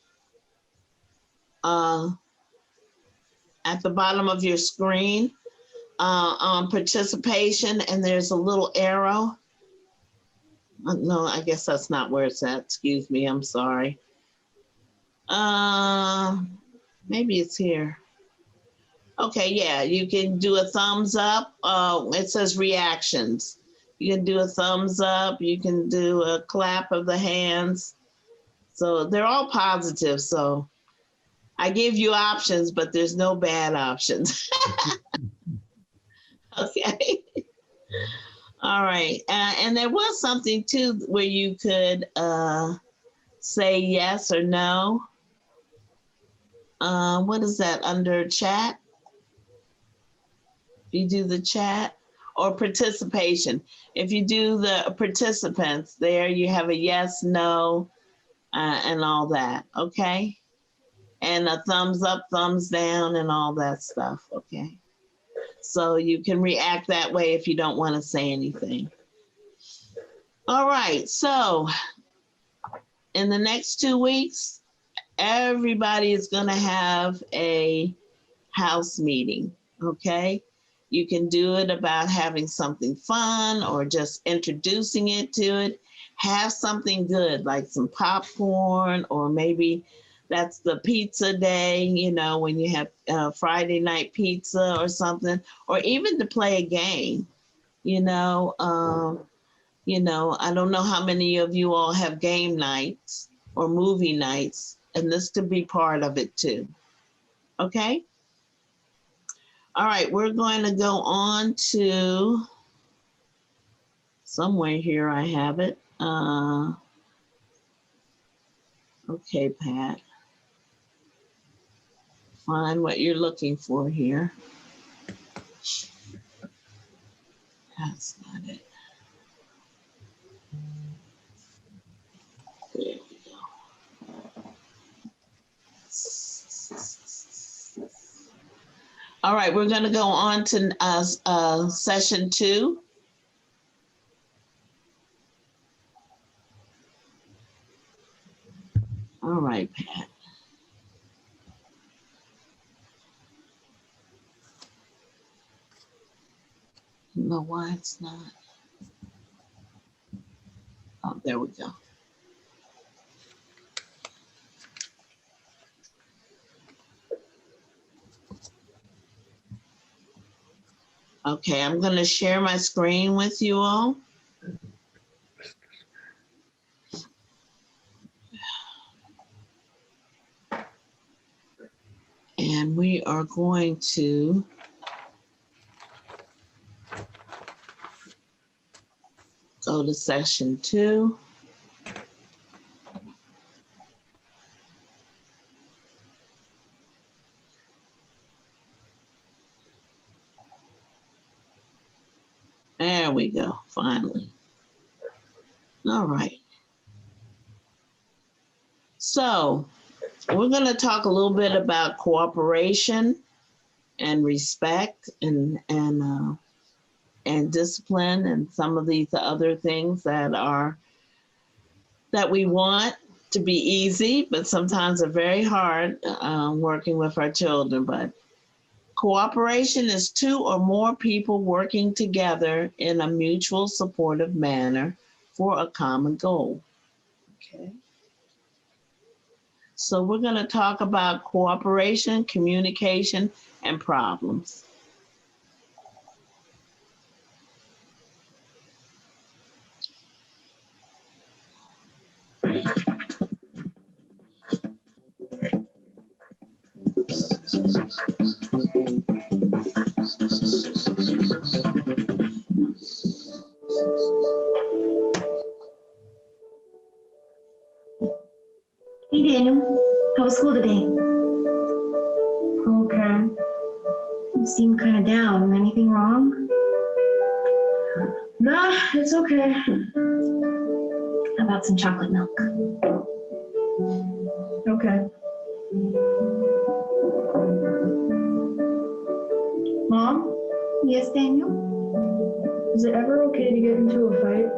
screen on participation, and there's a little arrow. No, I guess that's not where it's at. Excuse me, I'm sorry. Maybe it's here. Okay, yeah, you can do a thumbs up. It says reactions. You can do a thumbs up. You can do a clap of the hands. So they're all positive. So I give you options, but there's no bad options. Okay. All right. And there was something too where you could say yes or no. What is that under chat? You do the chat or participation. If you do the participants there, you have a yes, no, and all that. Okay. And a thumbs up, thumbs down, and all that stuff. Okay. So you can react that way if you don't want to say anything. All right. So in the next 2 weeks, everybody is going to have a house meeting. Okay. You can do it about having something fun or just introducing it to it. Have something good like some popcorn, or maybe that's the pizza day, when you have Friday night pizza or something, or even to play a game. I don't know how many of you all have game nights or movie nights, and this could be part of it too. Okay? All right, we're going to go on to somewhere here. I have it. Okay, Pat. Find what you're looking for here. That's not it. There we go. All right, we're going to go on to session 2. All right, Pat. I don't know why it's not. Oh, there we go. Okay, I'm going to share my screen with you all. And we are going to go to session 2. There we go, finally. All right. So we're going to talk a little bit about cooperation and respect and discipline and some of these other things that we want to be easy, but sometimes are very hard working with our children. But cooperation is 2 or more people working together in a mutual supportive manner for a common goal. Okay. So we're going to talk about cooperation, communication, and problems. Hey Daniel, how was school today? Okay. You seem kind of down. Anything wrong? Nah, it's okay. How about some chocolate milk? Okay. Mom? Yes, Daniel? Is it ever okay to get into a fight?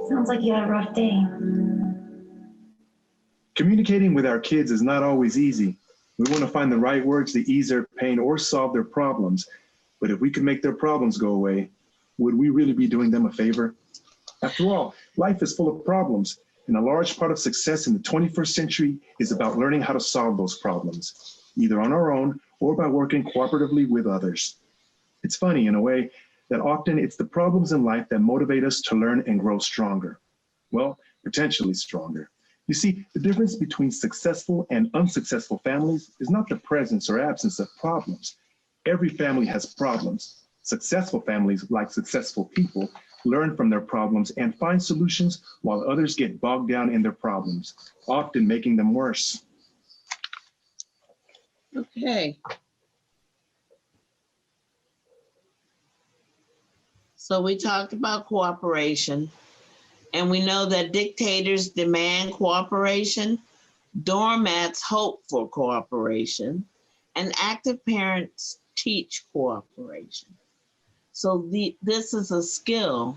Sounds like you had a rough day. Communicating with our kids is not always easy. We want to find the right words to ease their pain or solve their problems. But if we could make their problems go away, would we really be doing them a favor? After all, life is full of problems, and a large part of success in the 21st century is about learning how to solve those problems, either on our own or by working cooperatively with others. It's funny, in a way, that often it's the problems in life that motivate us to learn and grow stronger. Well, potentially stronger. You see, the difference between successful and unsuccessful families is not the presence or absence of problems. Every family has problems. Successful families, like successful people, learn from their problems and find solutions while others get bogged down in their problems, often making them worse. Okay. So we talked about cooperation. And we know that dictators demand cooperation, doormats hope for cooperation, and active parents teach cooperation. So this is a skill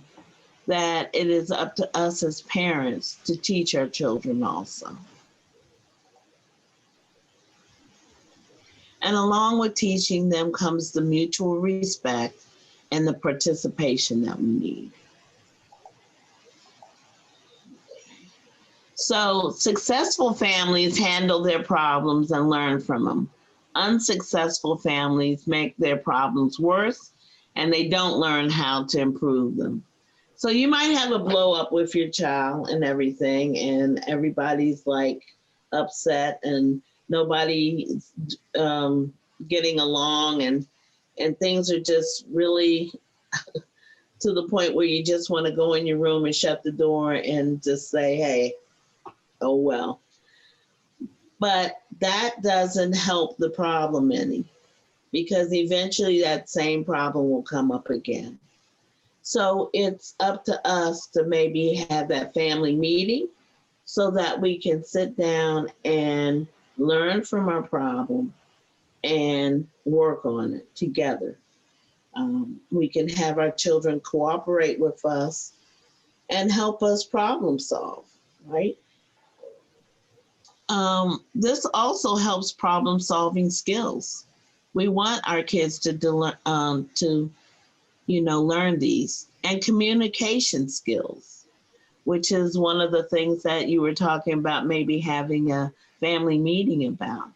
that it is up to us as parents to teach our children also. And along with teaching them comes the mutual respect and the participation that we need. So successful families handle their problems and learn from them. Unsuccessful families make their problems worse and they don't learn how to improve them. So you might have a blow up with your child and everything, and everybody's like upset and nobody's getting along and things are just really to the point where you just want to go in your room and shut the door and just say, hey, oh well. But that doesn't help the problem any, because eventually that same problem will come up again. So it's up to us to maybe have that family meeting so that we can sit down and learn from our problem and work on it together. We can have our children cooperate with us and help us problem solve, right? This also helps problem solving skills. We want our kids to learn these, and communication skills, which is one of the things that you were talking about, maybe having a family meeting about.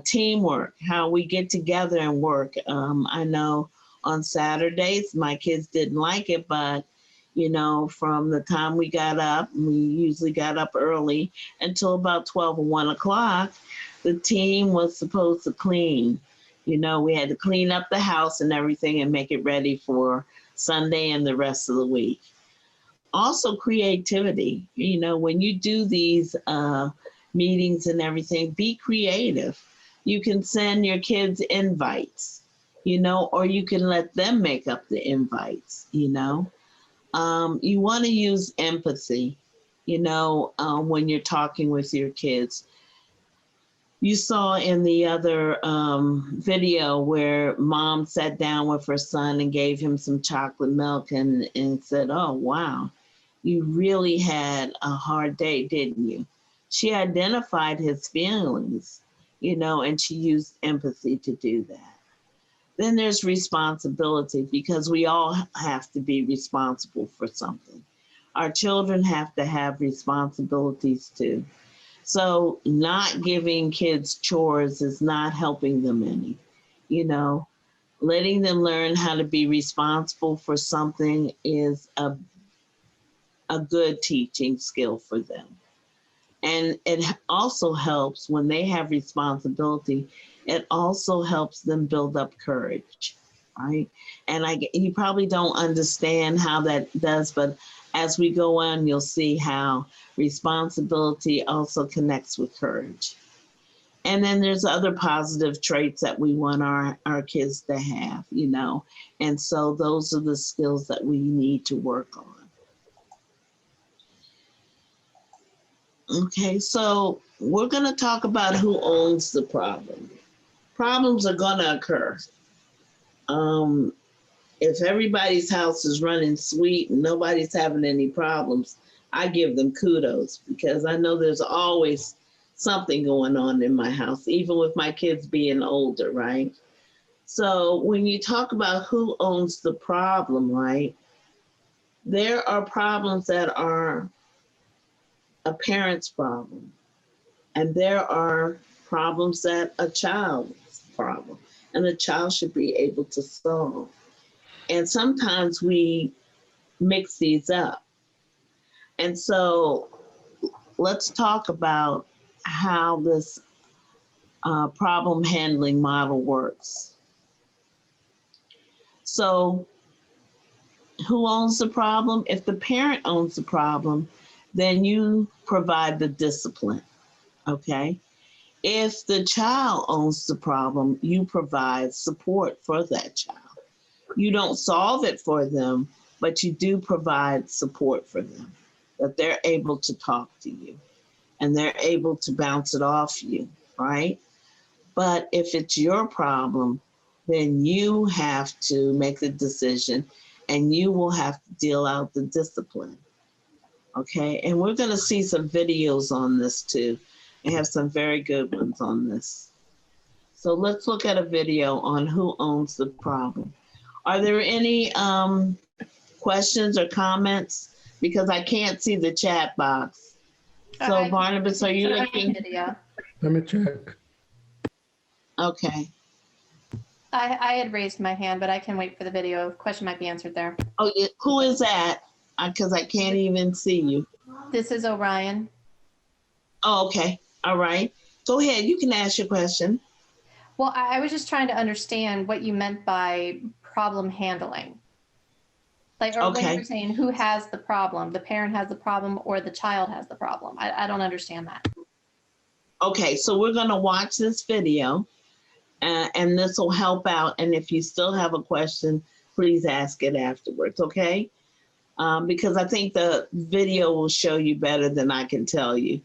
Teamwork, how we get together and work. I know on Saturdays, my kids didn't like it, but from the time we got up, we usually got up early until about 12 or 1 o'clock, the team was supposed to clean. We had to clean up the house and everything and make it ready for Sunday and the rest of the week. Also creativity, when you do these meetings and everything, be creative. You can send your kids invites, or you can let them make up the invites, You want to use empathy, when you're talking with your kids. You saw in the other video where mom sat down with her son and gave him some chocolate milk and said, oh, wow, you really had a hard day, didn't you? She identified his feelings, and she used empathy to do that. Then there's responsibility, because we all have to be responsible for something. Our children have to have responsibilities too. So not giving kids chores is not helping them any. Letting them learn how to be responsible for something is a good teaching skill for them. And it also helps when they have responsibility, it also helps them build up courage, right? And you probably don't understand how that does, but as we go on, you'll see how responsibility also connects with courage. And then there's other positive traits that we want our kids to have, and so those are the skills that we need to work on. Okay, so we're going to talk about who owns the problem. Problems are going to occur. If everybody's house is running sweet and nobody's having any problems, I give them kudos, because I know there's always something going on in my house, even with my kids being older, right? So when you talk about who owns the problem, right, there are problems that are a parent's problem, and there are problems that a child's problem, and a child should be able to solve. And sometimes we mix these up. And so let's talk about how this problem handling model works. So who owns the problem? If the parent owns the problem, then you provide the discipline, okay? If the child owns the problem, you provide support for that child. You don't solve it for them, but you do provide support for them, that they're able to talk to you and they're able to bounce it off you, right? But if it's your problem, then you have to make the decision and you will have to deal out the discipline. Okay, and we're going to see some videos on this too. I have some very good ones on this. So let's look at a video on who owns the problem. Are there any questions or comments? Because I can't see the chat box. So Barnabas, are you looking? Let me check. Okay. I had raised my hand, but I can wait for the video. Question might be answered there. Oh, yeah. Who is that? Because I can't even see you. This is Orion. Oh, okay. All right. Go ahead. You can ask your question. Well, I was just trying to understand what you meant by problem handling. Like, or when you're saying who has the problem, the parent has the problem or the child has the problem. I don't understand that. Okay, so we're going to watch this video and this will help out. And if you still have a question, please ask it afterwards, okay? Because I think the video will show you better than I can tell you.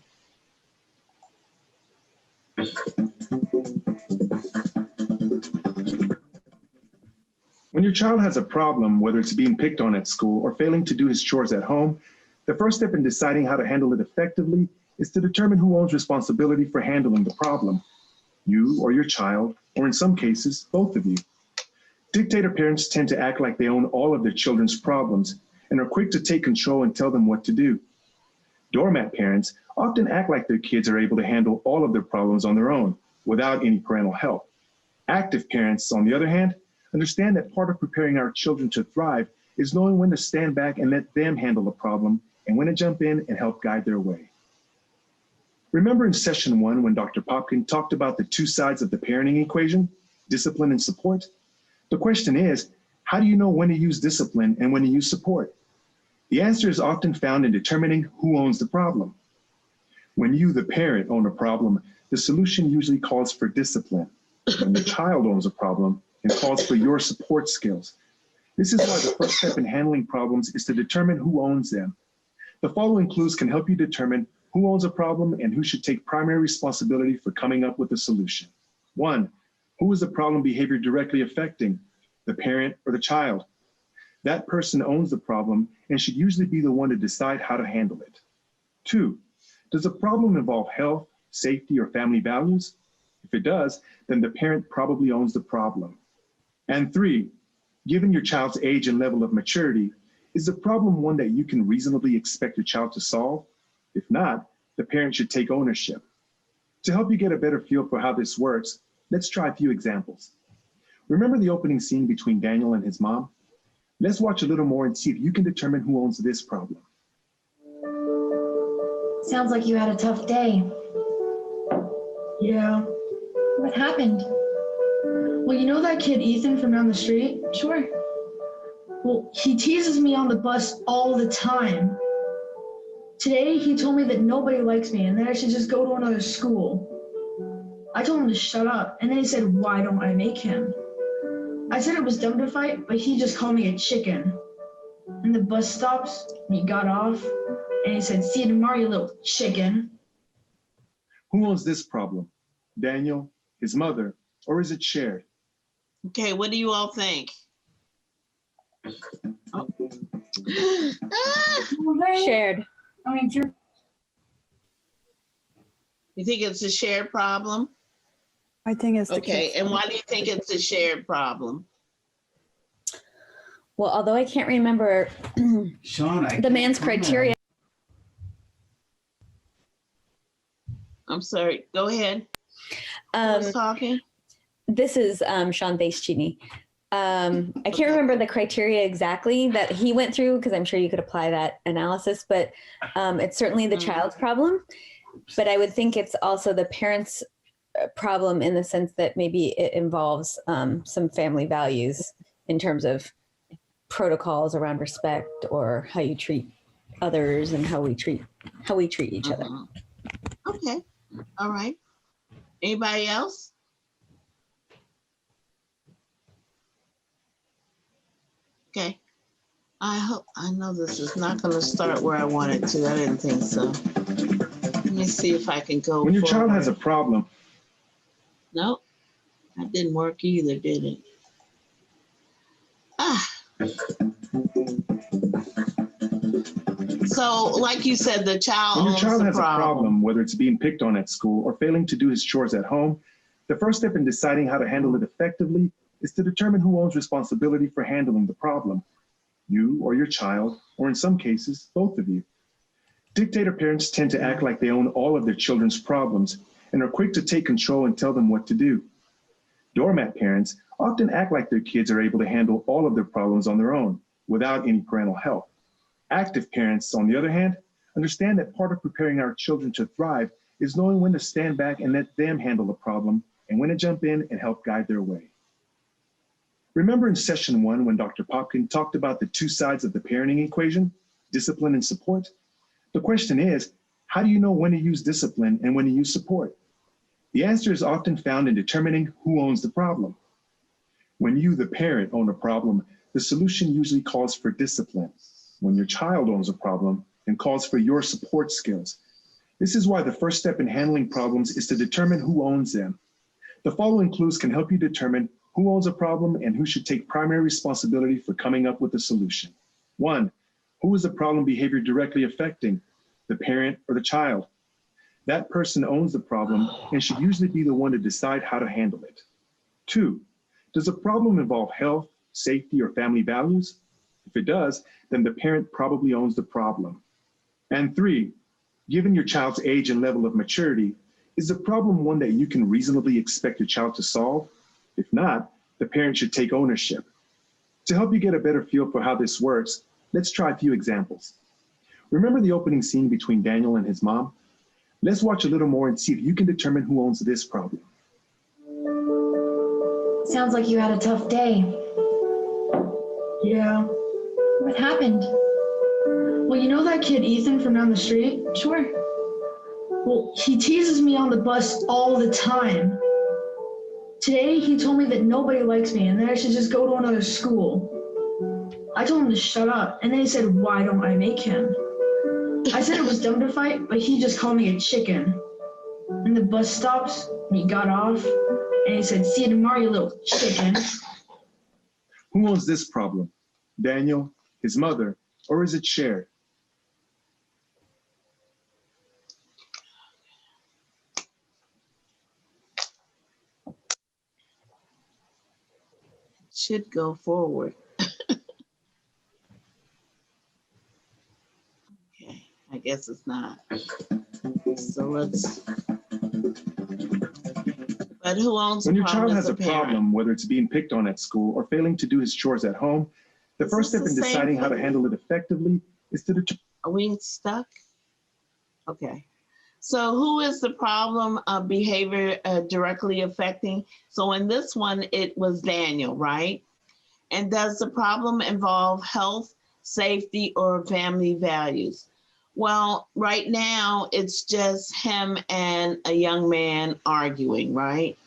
When your child has a problem, whether it's being picked on at school or failing to do his chores at home, the first step in deciding how to handle it effectively is to determine who owns responsibility for handling the problem. You or your child, or in some cases, both of you. Dictator parents tend to act like they own all of their children's problems and are quick to take control and tell them what to do. Doormat parents often act like their kids are able to handle all of their problems on their own without any parental help. Active parents, on the other hand, understand that part of preparing our children to thrive is knowing when to stand back and let them handle a problem and when to jump in and help guide their way. Remember in session 1 when Dr. Popkin talked about the two sides of the parenting equation, discipline and support? The question is, how do you know when to use discipline and when to use support? The answer is often found in determining who owns the problem. When you, the parent, own a problem, the solution usually calls for discipline. When the child owns a problem, it calls for your support skills. This is why the first step in handling problems is to determine who owns them. The following clues can help you determine who owns a problem and who should take primary responsibility for coming up with a solution. 1, who is the problem behavior directly affecting? The parent or the child? That person owns the problem and should usually be the one to decide how to handle it. 2, does the problem involve health, safety, or family values? If it does, then the parent probably owns the problem. And 3, given your child's age and level of maturity, is the problem one that you can reasonably expect your child to solve? If not, the parent should take ownership. To help you get a better feel for how this works, let's try a few examples. Remember the opening scene between Daniel and his mom? Let's watch a little more and see if you can determine who owns this problem. Sounds like you had a tough day. Yeah. What happened? Well, you know that kid Ethan from down the street? Sure. Well, he teases me on the bus all the time. Today, he told me that nobody likes me and that I should just go to another school. I told him to shut up, and then he said, why don't I make him? I said it was dumb to fight, but he just called me a chicken. And the bus stops, and he got off, and he said, see you tomorrow, you little chicken. Who owns this problem? Daniel, his mother, or is it shared? Okay, what do you all think? Oh. Shared. I mean, sure. You think it's a shared problem? I think it's okay. And why do you think it's a shared problem? Well, although I can't remember Sean, the man's criteria. I'm sorry. Go ahead. Who's talking? This is Sean Baschini. I can't remember the criteria exactly that he went through because I'm sure you could apply that analysis, but it's certainly the child's problem. But I would think it's also the parent's problem in the sense that maybe it involves some family values in terms of protocols around respect or how you treat others and how we treat each other. Okay. All right. Anybody else? Okay. I know this is not going to start where I want it to. I didn't think so. Let me see if I can go. When your child has a problem. Nope. That didn't work either, did it? So, like you said, the child When your owns child the has a problem, whether it's being picked on at school or failing to do his chores at home, the first step in deciding how to handle it effectively is to determine who owns responsibility for handling the problem. You or your child, or in some cases, both of you. Dictator parents tend to act like they own all of their children's problems and are quick to take control and tell them what to do. Doormat parents often act like their kids are able to handle all of their problems on their own without any parental help. Active parents, on the other hand, understand that part of preparing our children to thrive is knowing when to stand back and let them handle a problem and when to jump in and help guide their way. Remember in session 1 when Dr. Popkin talked about the two sides of the parenting equation, discipline and support? The question is, how do you know when to use discipline and when to use support? The answer is often found in determining who owns the problem. When you, the parent, own a problem, the solution usually calls for discipline. When your child owns a problem, then calls for your support skills. This is why the first step in handling problems is to determine who owns them. The following clues can help you determine who owns a problem and who should take primary responsibility for coming up with a solution. 1, who is the problem behavior directly affecting, the parent or the child? That person owns the problem and should usually be the one to decide how to handle it. 2, does the problem involve health, safety, or family values? If it does, then the parent probably owns the problem. And 3, given your child's age and level of maturity, is the problem one that you can reasonably expect your child to solve? If not, the parent should take ownership. To help you get a better feel for how this works, let's try a few examples. Remember the opening scene between Daniel and his mom? Let's watch a little more and see if you can determine who owns this problem. Sounds like you had a tough day. Yeah. What happened? Well, you know that kid Ethan from down the street? Sure. Well, he teases me on the bus all the time. Today, he told me that nobody likes me and that I should just go to another school. I told him to shut up, and then he said, why don't I make him? I said it was dumb to fight, but he just called me a chicken. And the bus stopped, and he got off, and he said, see you tomorrow, you little chicken. Who owns this problem? Daniel, his mother, or is it shared? Should go forward. Okay, I guess it's not. So let's. But who owns when the your child problem has as a problem, whether it's being picked on at school or failing to do his chores at home, the first step in deciding how to handle it effectively is to determine. Are we stuck? Okay. So who is the problem of behavior directly affecting? So in this one, it was Daniel, right? And does the problem involve health, safety, or family values? Well, right now, it's just him and a young man arguing, right?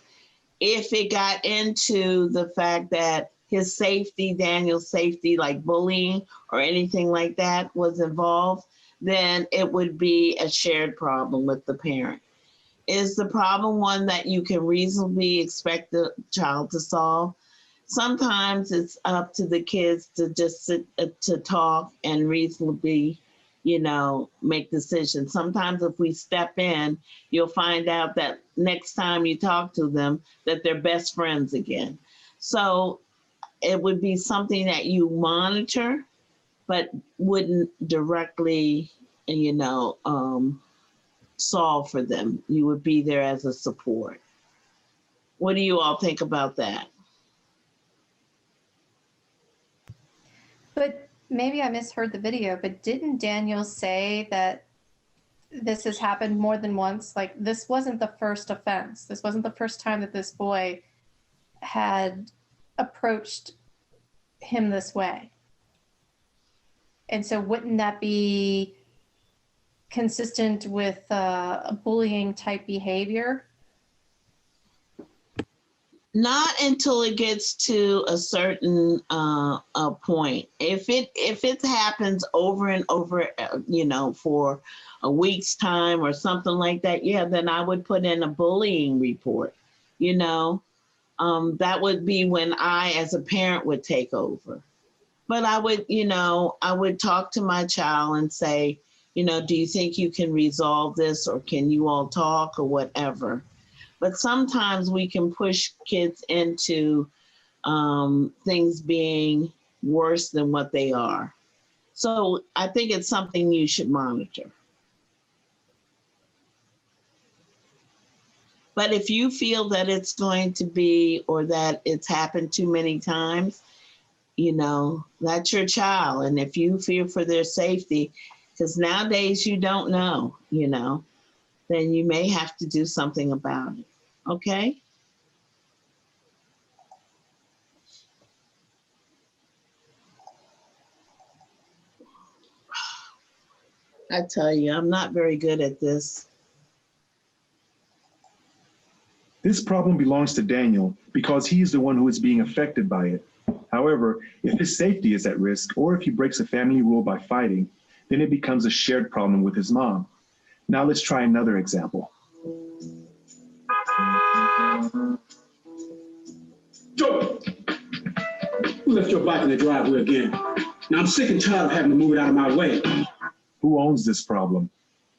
If it got into the fact that his safety, Daniel's safety, like bullying or anything like that was involved, then it would be a shared problem with the parent. Is the problem one that you can reasonably expect the child to solve? Sometimes it's up to the kids to just sit to talk and reasonably, make decisions. Sometimes if we step in, you'll find out that next time you talk to them, that they're best friends again. So it would be something that you monitor, but wouldn't directly, solve for them. You would be there as a support. What do you all think about that? But maybe I misheard the video, but didn't Daniel say that this has happened more than once? Like, this wasn't the first offense. This wasn't the first time that this boy had approached him this way. And so wouldn't that be consistent with a bullying type behavior? Not until it gets to a certain point. If it happens over and over, for a week's time or something like that, yeah, then I would put in a bullying report. That would be when I, as a parent, would take over. But I would talk to my child and say, do you think you can resolve this, or can you all talk, or whatever? But sometimes we can push kids into things being worse than what they are. So I think it's something you should monitor. But if you feel that it's going to be, or that it's happened too many times, that's your child. And if you fear for their safety, because nowadays you don't know, then you may have to do something about it. Okay? I tell you, I'm not very good at this. This problem belongs to Daniel because he is the one who is being affected by it. However, if his safety is at risk or if he breaks a family rule by fighting, then it becomes a shared problem with his mom. Now let's try another example. Joe, who left your bike in the driveway again? Now I'm sick and tired of having to move it out of my way. Who owns this problem?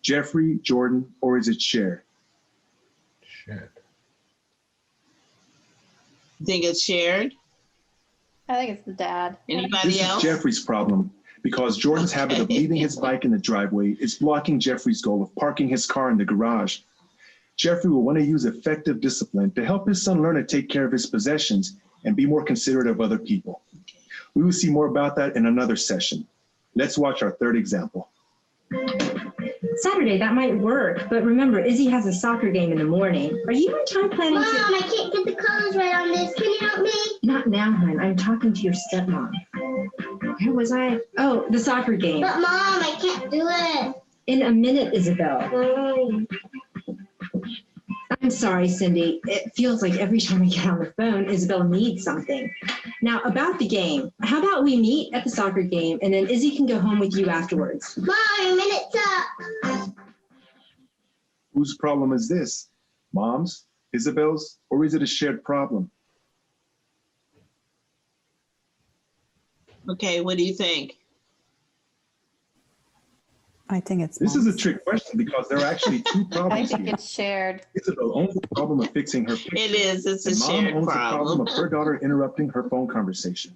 Jeffrey, Jordan, or is it shared? Shared. You think it's shared? I think it's the dad. Anybody else? This is Jeffrey's problem because Jordan's habit of leaving his bike in the driveway is blocking Jeffrey's goal of parking his car in the garage. Jeffrey will want to use effective discipline to help his son learn to take care of his possessions and be more considerate of other people. We will see more about that in another session. Let's watch our third example. Saturday, that might work, but remember, Izzy has a soccer game in the morning. Are you on time planning Mom, I can't get the colors right on this. Can you help me? Not now, hon. I'm talking to your stepmom. Where was I? Oh, the soccer game. But Mom, I can't do it. In a minute, Isabel. I'm sorry, Cindy. It feels like every time we get on the phone, Isabel needs something. Now, about the game, how about we meet at the soccer game and then Izzy can go home with you afterwards? Mom, your minute's up. Whose problem is this? Mom's, Isabel's, or is it a shared problem? Okay, what do you think? I think it's This is a trick question because there are actually two I problems think here. it's shared. Isabel owns the problem of fixing her picture. It is, it's a and Mom shared owns the problem of her daughter interrupting her phone conversation.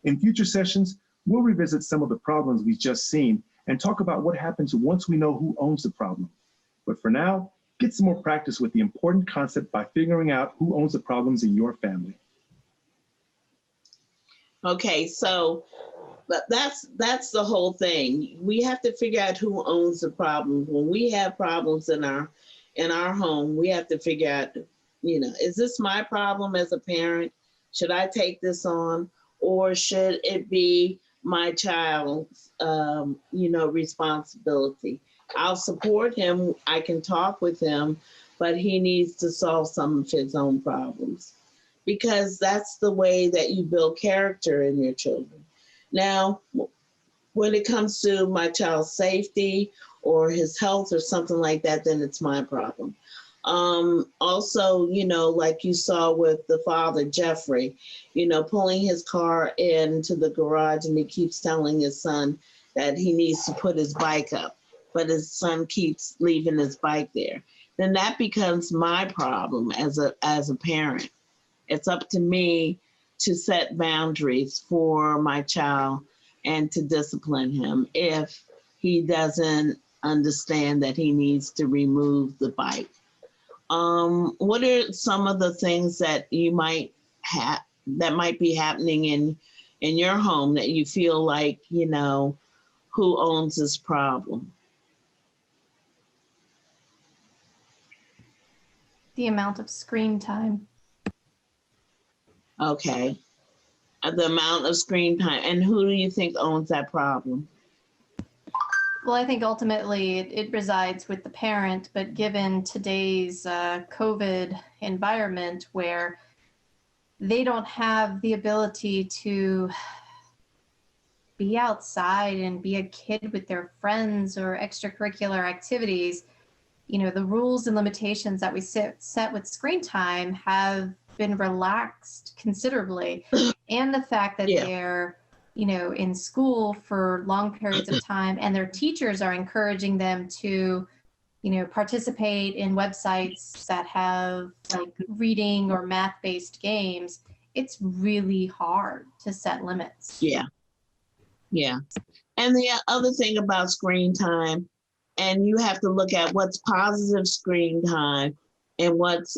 In future sessions, we'll revisit some of the problems we've just seen and talk about what happens once we know who owns the problem. But for now, get some more practice with the important concept by figuring out who owns the problems in your family. Okay, so that's the whole thing. We have to figure out who owns the problem. When we have problems in our home, we have to figure out, is this my problem as a parent? Should I take this on, or should it be my child's, responsibility? I'll support him. I can talk with him, but he needs to solve some of his own problems, because that's the way that you build character in your children. Now, when it comes to my child's safety or his health or something like that, then it's my problem. Also, like you saw with the father, Jeffrey, pulling his car into the garage, and he keeps telling his son that he needs to put his bike up, but his son keeps leaving his bike there. Then that becomes my problem as a parent. It's up to me to set boundaries for my child and to discipline him if he doesn't understand that he needs to remove the bike. What are some of the things that you might have that might be happening in your home that you feel like, who owns this problem? The amount of screen time. Okay. The amount of screen time. And who do you think owns that problem? Well, I think ultimately it resides with the parent, but given today's COVID environment where they don't have the ability to be outside and be a kid with their friends or extracurricular activities, the rules and limitations that we set with screen time have been relaxed considerably. And the fact that they're, in school for long periods of time and their teachers are encouraging them to, participate in websites that have like reading or math-based games, it's really hard to set limits. Yeah. And the other thing about screen time, and you have to look at what's positive screen time and what's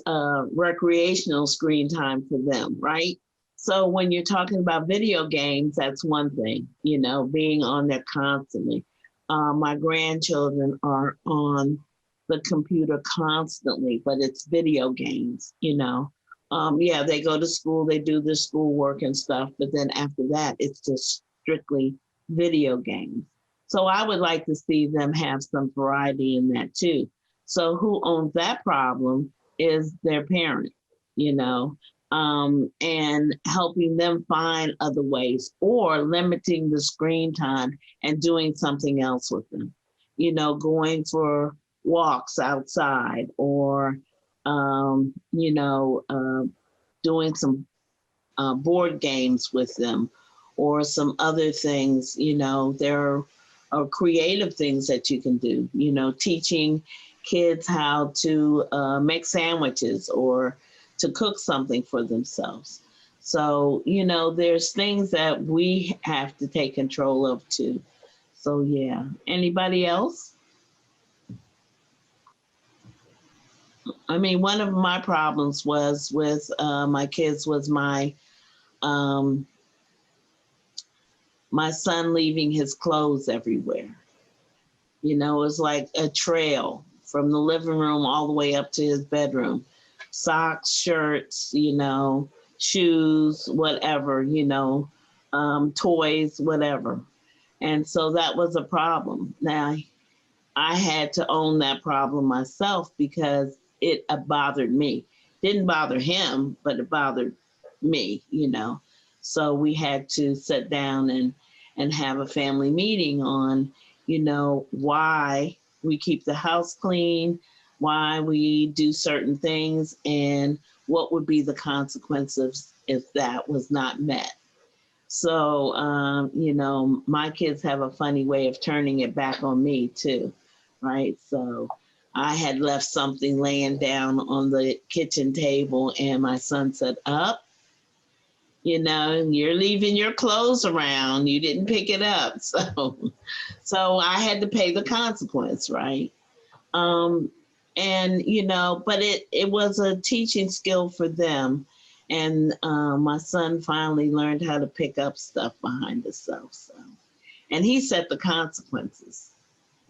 recreational screen time for them, right? So when you're talking about video games, that's one thing, being on there constantly. My grandchildren are on the computer constantly, but it's video games, they go to school, they do their schoolwork and stuff, but then after that, it's just strictly video games. So I would like to see them have some variety in that too. So who owns that problem is their parent, you know, and helping them find other ways or limiting the screen time and doing something else with them, you know, going for walks outside or, you know, doing some board games with them or some other things, you know, there are creative things that you can do, you know, teaching kids how to make sandwiches or to cook something for themselves. So, you know, there's things that we have to take control of too. So yeah, anybody else? I mean, one of my problems was with my kids was my son leaving his clothes everywhere. You know, it was like a trail from the living room all the way up to his bedroom. Socks, shirts, you know, shoes, whatever, you know, toys, whatever. And so that was a problem. Now, I had to own that problem myself because it bothered me. Didn't bother him, but it bothered me, you know. So we had to sit down and have a family meeting on, you know, why we keep the house clean, why we do certain things, and what would be the consequences if that was not met. So, you know, my kids have a funny way of turning it back on me too, right? So I had left something laying down on the kitchen table and my son said, up, you know, you're leaving your clothes around. You didn't pick it up. So I had to pay the consequence, right? And, you know, but it was a teaching skill for them. And my son finally learned how to pick up stuff behind himself. So, and he set the consequences,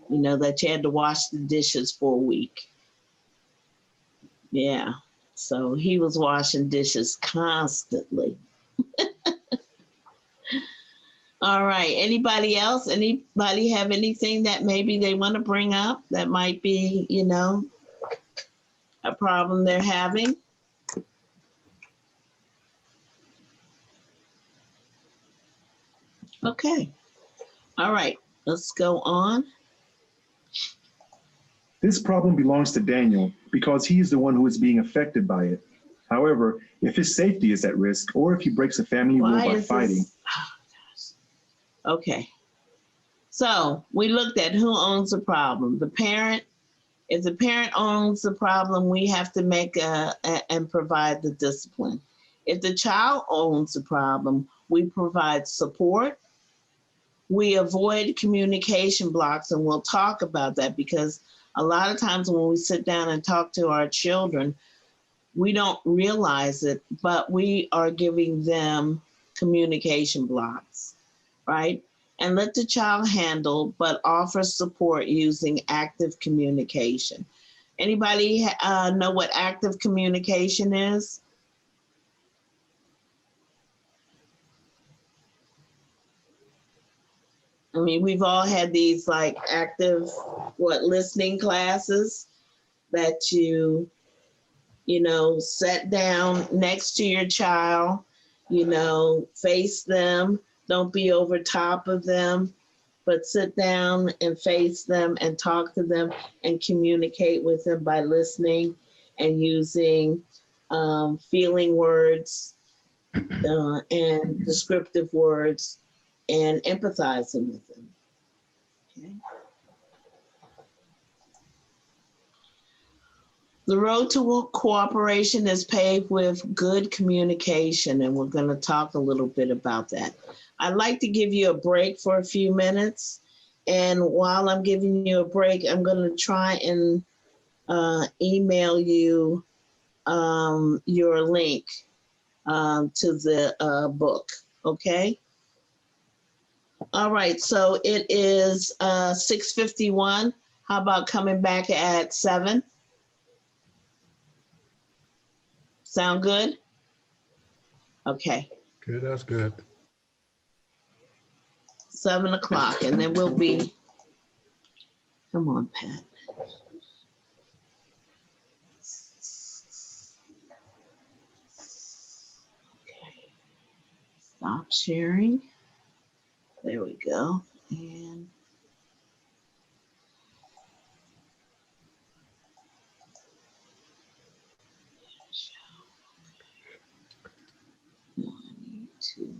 you know, that you had to wash the dishes for a week. Yeah. So he was washing dishes constantly. All right. Anybody else? Anybody have anything that maybe they want to bring up that might be, you know, a problem they're having? Okay. All right. Let's go on. This problem belongs to Daniel because he is the one who is being affected by it. However, if his safety is at risk or if he breaks a family rule by fighting. Okay. So we looked at who owns the problem. The parent. If the parent owns the problem, we have to make and provide the discipline. If the child owns the problem, we provide support. We avoid communication blocks, and we'll talk about that because a lot of times when we sit down and talk to our children, we don't realize it, but we are giving them communication blocks, right? And let the child handle, but offer support using active communication. Anybody know what active communication is? I mean, we've all had these like active, listening classes that you know, sit down next to your child, you know, face them, don't be over top of them, but sit down and face them and talk to them and communicate with them by listening and using feeling words and descriptive words and empathizing with them. Okay. The road to cooperation is paved with good communication, and we're going to talk a little bit about that. I'd like to give you a break for a few minutes, and while I'm giving you a break, I'm going to try and email you your link to the book, okay? All right, so it is 6:51. How about coming back at 7? Sound good? Okay. Good, that's good. So 7 o'clock, and then we'll be, come on, Pat. Okay. Stop sharing. There we go. And one, two.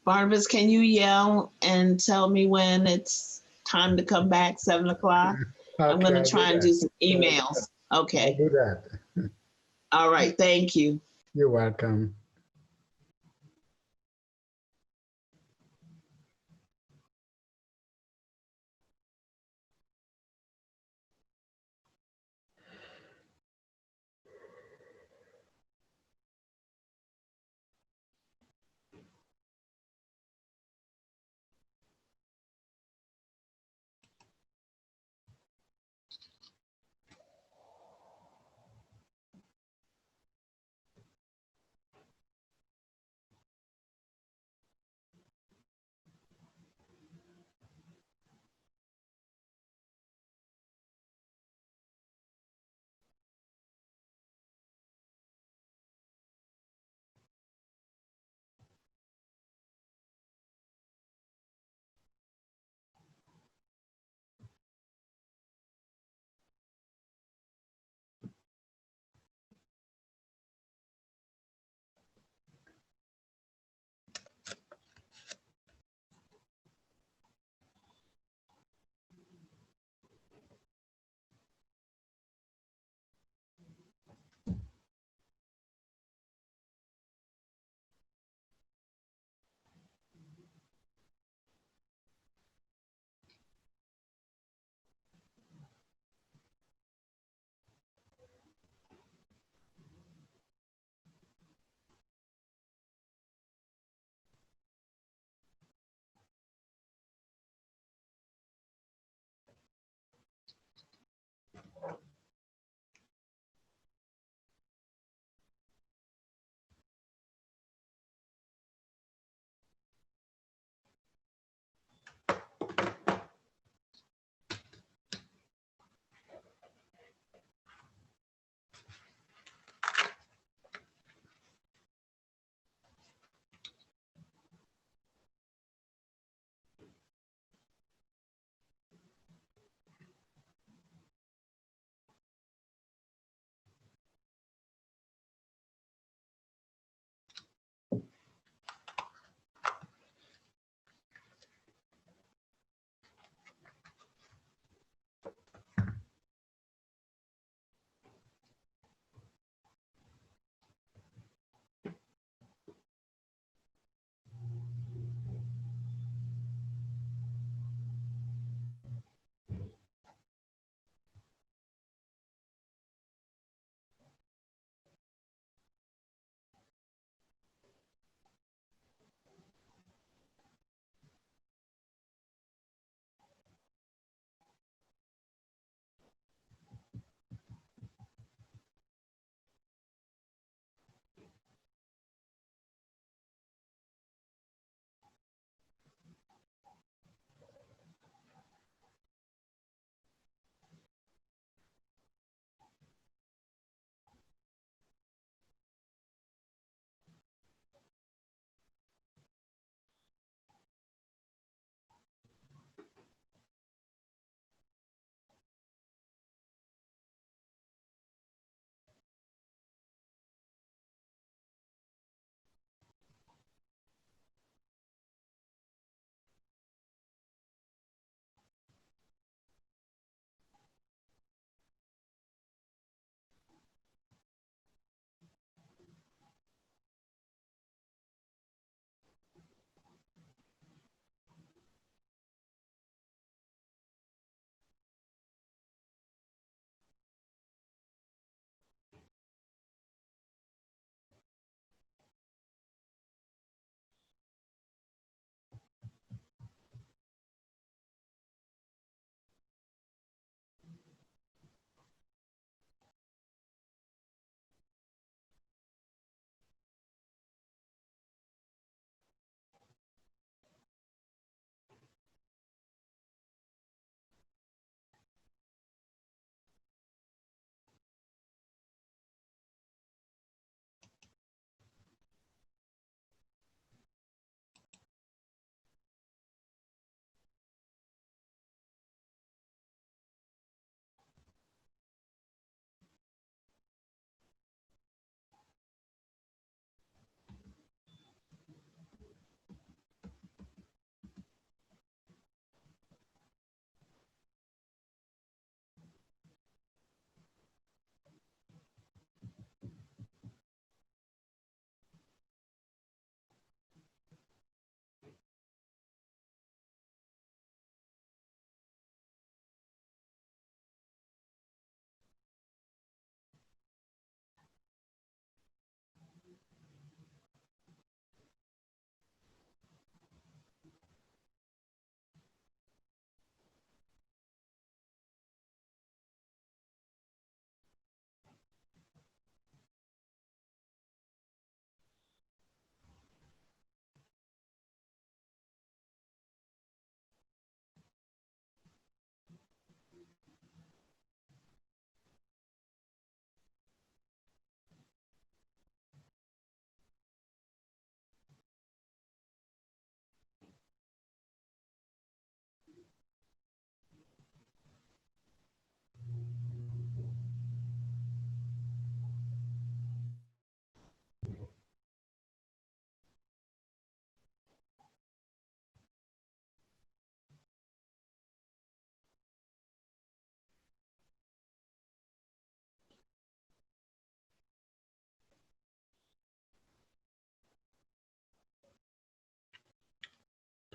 Barnabas, can you yell and tell me when it's time to come back, 7 o'clock? Okay, I'm going to I'll try and do some emails. Okay. I'll do that. All right. Thank you. You're welcome.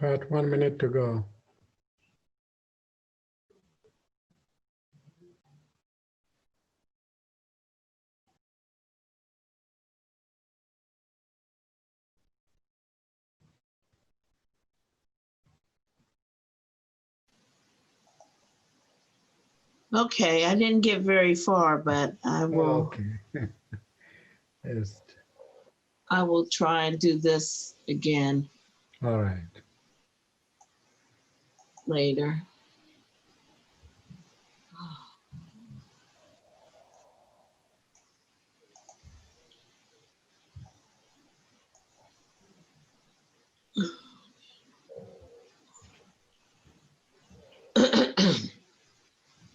Pat, 1 minute to go. Okay, I didn't get very far, but I will. Okay. Yes. I will try and do this again All right. later.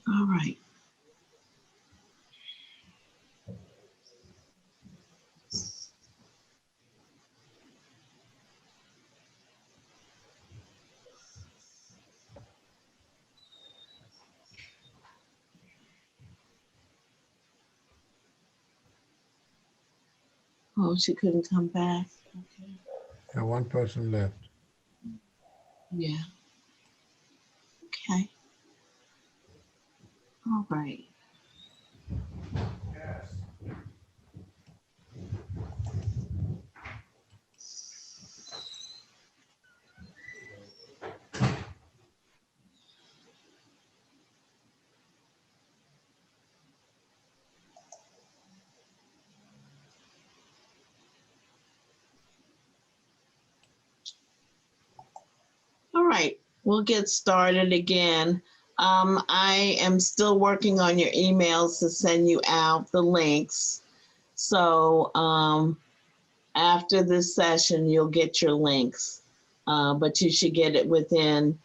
All right. Oh, she couldn't come back. Okay. Yeah, one person left. Yeah. Okay. All right. All right, we'll get started again. I am still working on your emails to send you out the links. So after this session, you'll get your links, but you should get it within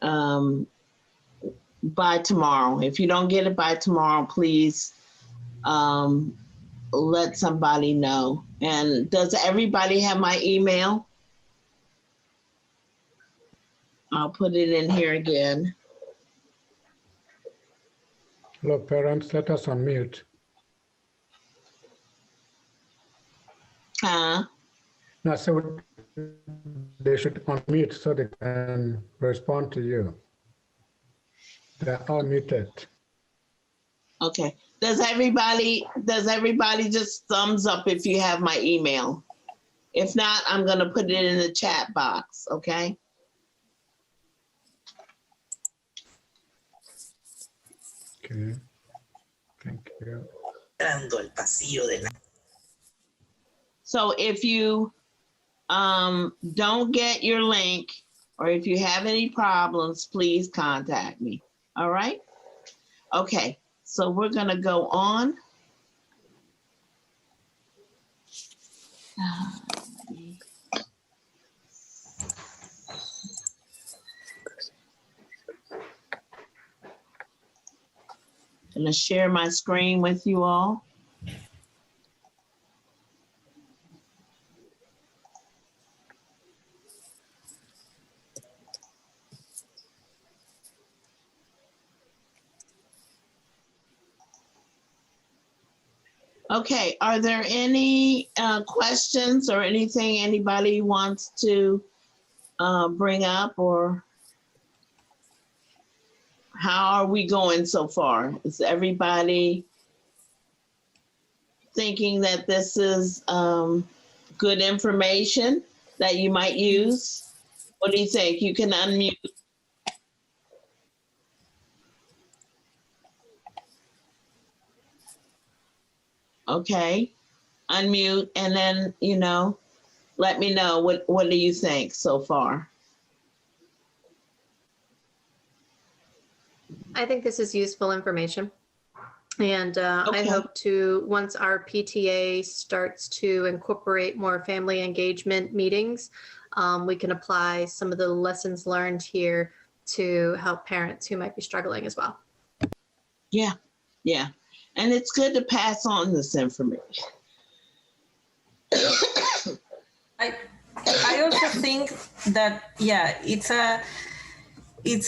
by tomorrow. If you don't get it by tomorrow, please let somebody know. And does everybody have my email? I'll put it in here again. Hello, parents, let us unmute. No, so they should unmute so they can respond to you. They're all muted. Okay. Does everybody just thumbs up if you have my email? If not, I'm gonna put it in the chat box, okay? Okay, thank you. So if you don't get your link, or if you have any problems, please contact me, all right? Okay, so we're gonna go on. I'm gonna share my screen with you all. Okay, are there any questions or anything anybody wants to bring up, or how are we going so far? Is everybody thinking that this is good information that you might use? What do you think? You can unmute. Okay, unmute, and then, let me know what do you think so far? I think this is useful information. And Okay. I hope to, once our PTA starts to incorporate more family engagement meetings, we can apply some of the lessons learned here to help parents who might be struggling as well. Yeah, yeah. And it's good to pass on this information. I also think that, yeah, it's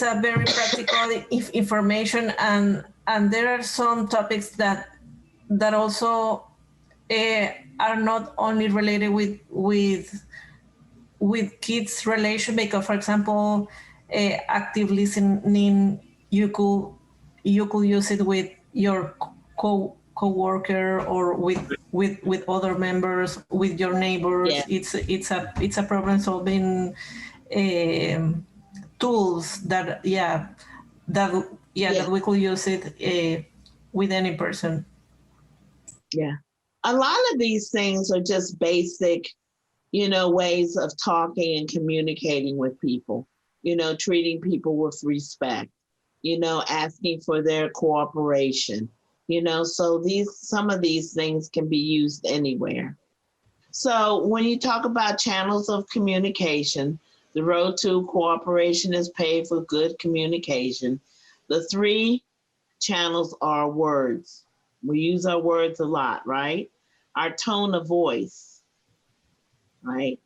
a very practical information, and there are some topics that also are not only related with kids' relation, because for example, active listening, you could use it with your co-worker or with other members, with your neighbors. Yeah. It's a problem solving tools that we could use it with any person. Yeah. A lot of these things are just basic, ways of talking and communicating with people, treating people with respect, asking for their cooperation, so some of these things can be used anywhere. So when you talk about channels of communication, the road to cooperation is paved with good communication. The 3 channels are words. We use our words a lot, right? Our tone of voice, right?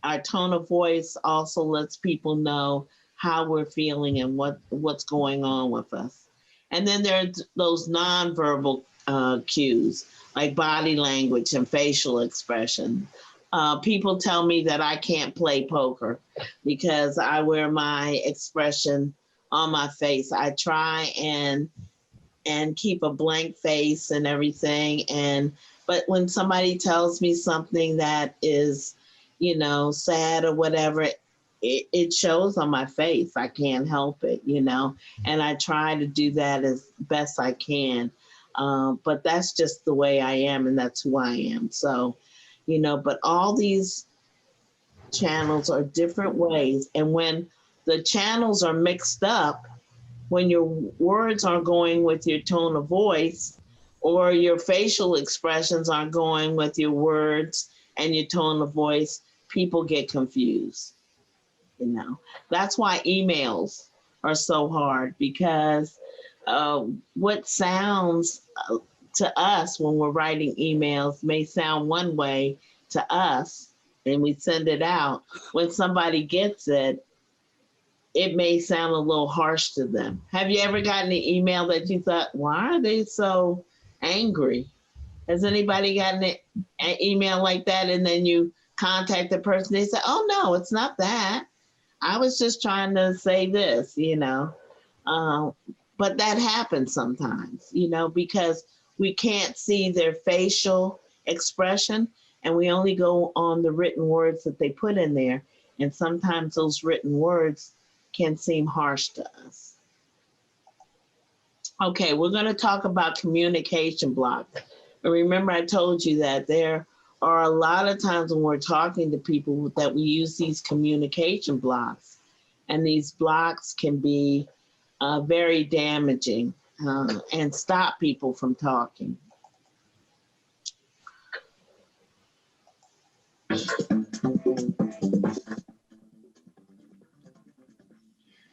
Our tone of voice also lets people know how we're feeling and what's going on with us. And then there's those nonverbal cues, like body language and facial expression. People tell me that I can't play poker because I wear my expression on my face. I try and keep a blank face and everything. But when somebody tells me something that is, sad or whatever, it shows on my face. I can't help it, and I try to do that as best I can. But that's just the way I am, and that's who I am. So, but all these channels are different ways. And when the channels are mixed up, when your words aren't going with your tone of voice, or your facial expressions aren't going with your words and your tone of voice, people get confused. That's why emails are so hard, because what sounds to us when we're writing emails may sound one way to us, and we send it out. When somebody gets it, it may sound a little harsh to them. Have you ever gotten an email that you thought, why are they so angry? Has anybody gotten an email like that, and then you contact the person, they say, oh no, it's not that. I was just trying to say this, but that happens sometimes, because we can't see their facial expression, and we only go on the written words that they put in there. And sometimes those written words can seem harsh to us. Okay, we're going to talk about communication blocks. And remember, I told you that there are a lot of times when we're talking to people that we use these communication blocks. And these blocks can be very damaging and stop people from talking.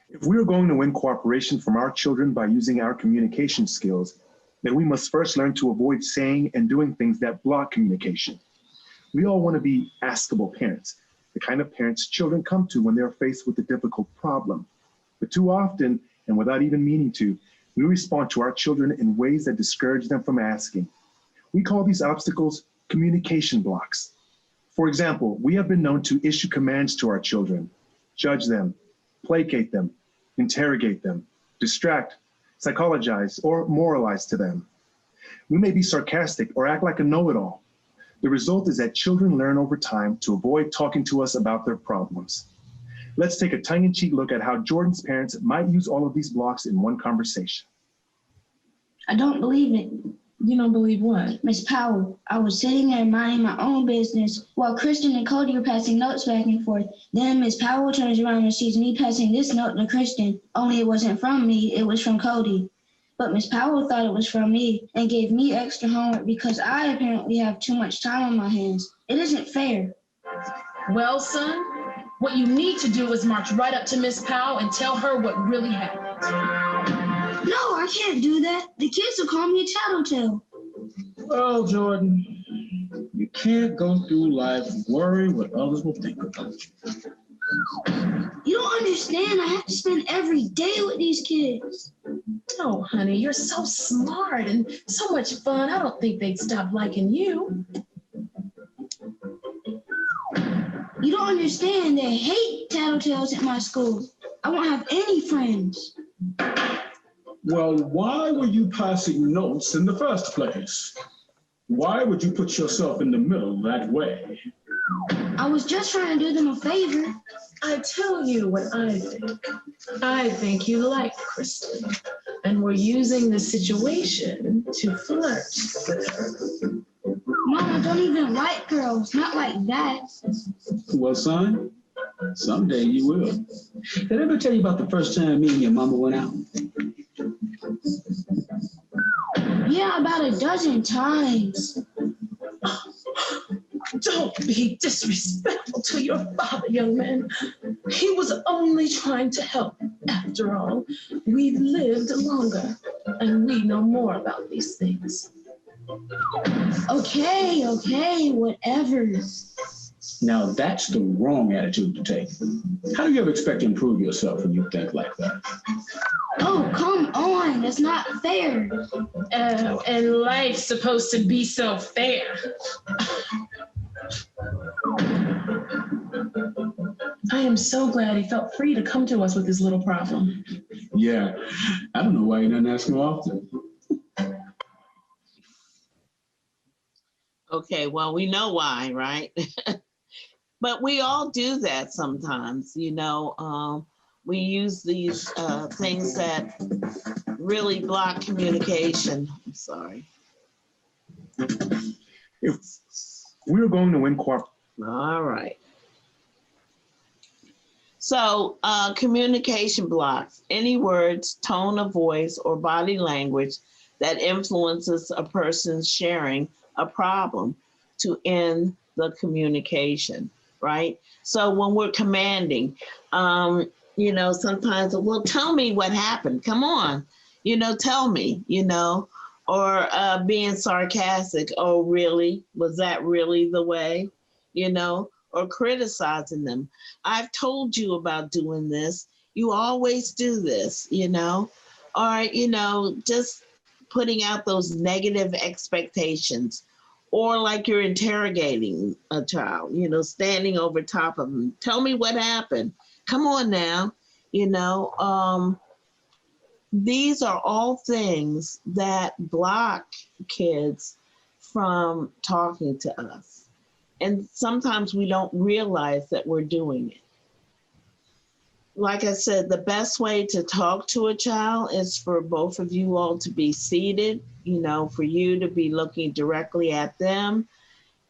If we are going to win cooperation from our children by using our communication skills, then we must first learn to avoid saying and doing things that block communication. We all want to be askable parents, the kind of parents children come to when they're faced with a difficult problem. But too often, and without even meaning to, we respond to our children in ways that discourage them from asking. We call these obstacles communication blocks. For example, we have been known to issue commands to our children, judge them, placate them, interrogate them, distract, psychologize, or moralize to them. We may be sarcastic or act like a know-it-all. The result is that children learn over time to avoid talking to us about their problems. Let's take a tongue-in-cheek look at how Jordan's parents might use all of these blocks in one conversation. I don't believe it. You don't believe what? Miss Powell, I was sitting there minding my own business while Kristen and Cody were passing notes back and forth. Then Miss Powell turns around and sees me passing this note to Kristen, only it wasn't from me, it was from Cody. But Miss Powell thought it was from me and gave me extra homework because I apparently have too much time on my hands. It isn't fair. Well, son, what you need to do is march right up to Miss Powell and tell her what really happened. No, I can't do that. The kids will call me a tattletale. Well, Jordan, you can't go through life worrying what others will think about you. You don't understand. I have to spend every day with these kids. Oh, honey, you're so smart and so much fun. I don't think they'd stop liking you. You don't understand. They hate tattletales at my school. I won't have any friends. Well, why were you passing notes in the first place? Why would you put yourself in the middle that way? I was just trying to do them a favor. I tell you what I think. I think you like Kristen, and we're using the situation to flirt with her. Mama, don't even like girls, not like that. Well, son, someday you will. Did I ever tell you about the first time me and your mama went out? Yeah, about a dozen times. Don't be disrespectful to your father, young man. He was only trying to help. After all, we've lived longer, and we know more about these things. Okay, whatever. Now that's the wrong attitude to take. How do you ever expect to improve yourself when you think like that? Oh, come on, that's not fair. And life's supposed to be so fair. I am so glad he felt free to come to us with his little problem. Yeah, I don't know why he doesn't ask me often. Okay, well, we know why, right? But we all do that sometimes, you know. We use these things that really block communication. I'm sorry. If we're going to win corporate. All right. So communication blocks, any words, tone of voice, or body language that influences a person's sharing a problem to end the communication, right? So when we're commanding, you know, sometimes, well, tell me what happened. Come on, you know, tell me, you know, or being sarcastic. Oh, really? Was that really the way? You know, or criticizing them. I've told you about doing this. You always do this, you know, or, you know, just putting out those negative expectations, or like you're interrogating a child, you know, standing over top of them. Tell me what happened. Come on now, you know. These are all things that block kids from talking to us. And sometimes we don't realize that we're doing it. Like I said, the best way to talk to a child is for both of you all to be seated, you know, for you to be looking directly at them,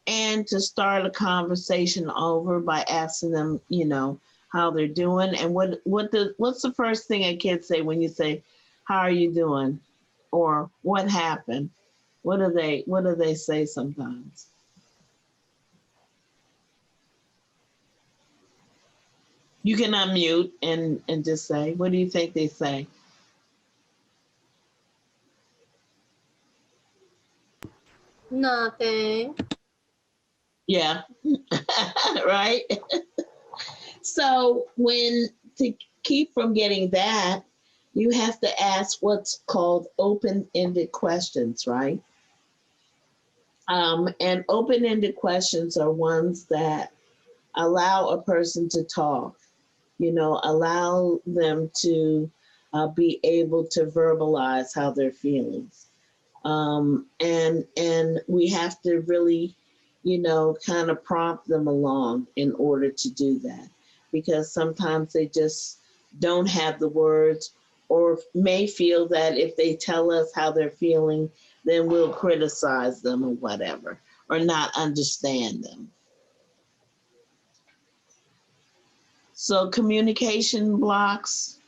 and to start a conversation over by asking them, you know, how they're doing. And what's the first thing a kid say when you say, how are you doing? Or what happened? What do they say sometimes? You can unmute and just say, what do you think they say? Nothing. Yeah, right? So to keep from getting that, you have to ask what's called open-ended questions, right? And open-ended questions are ones that allow a person to talk, you know, allow them to be able to verbalize how they're feeling. And we have to really, you know, kind of prompt them along in order to do that, because sometimes they just don't have the words, or may feel that if they tell us how they're feeling, then we'll criticize them or whatever, or not understand them. So communication blocks.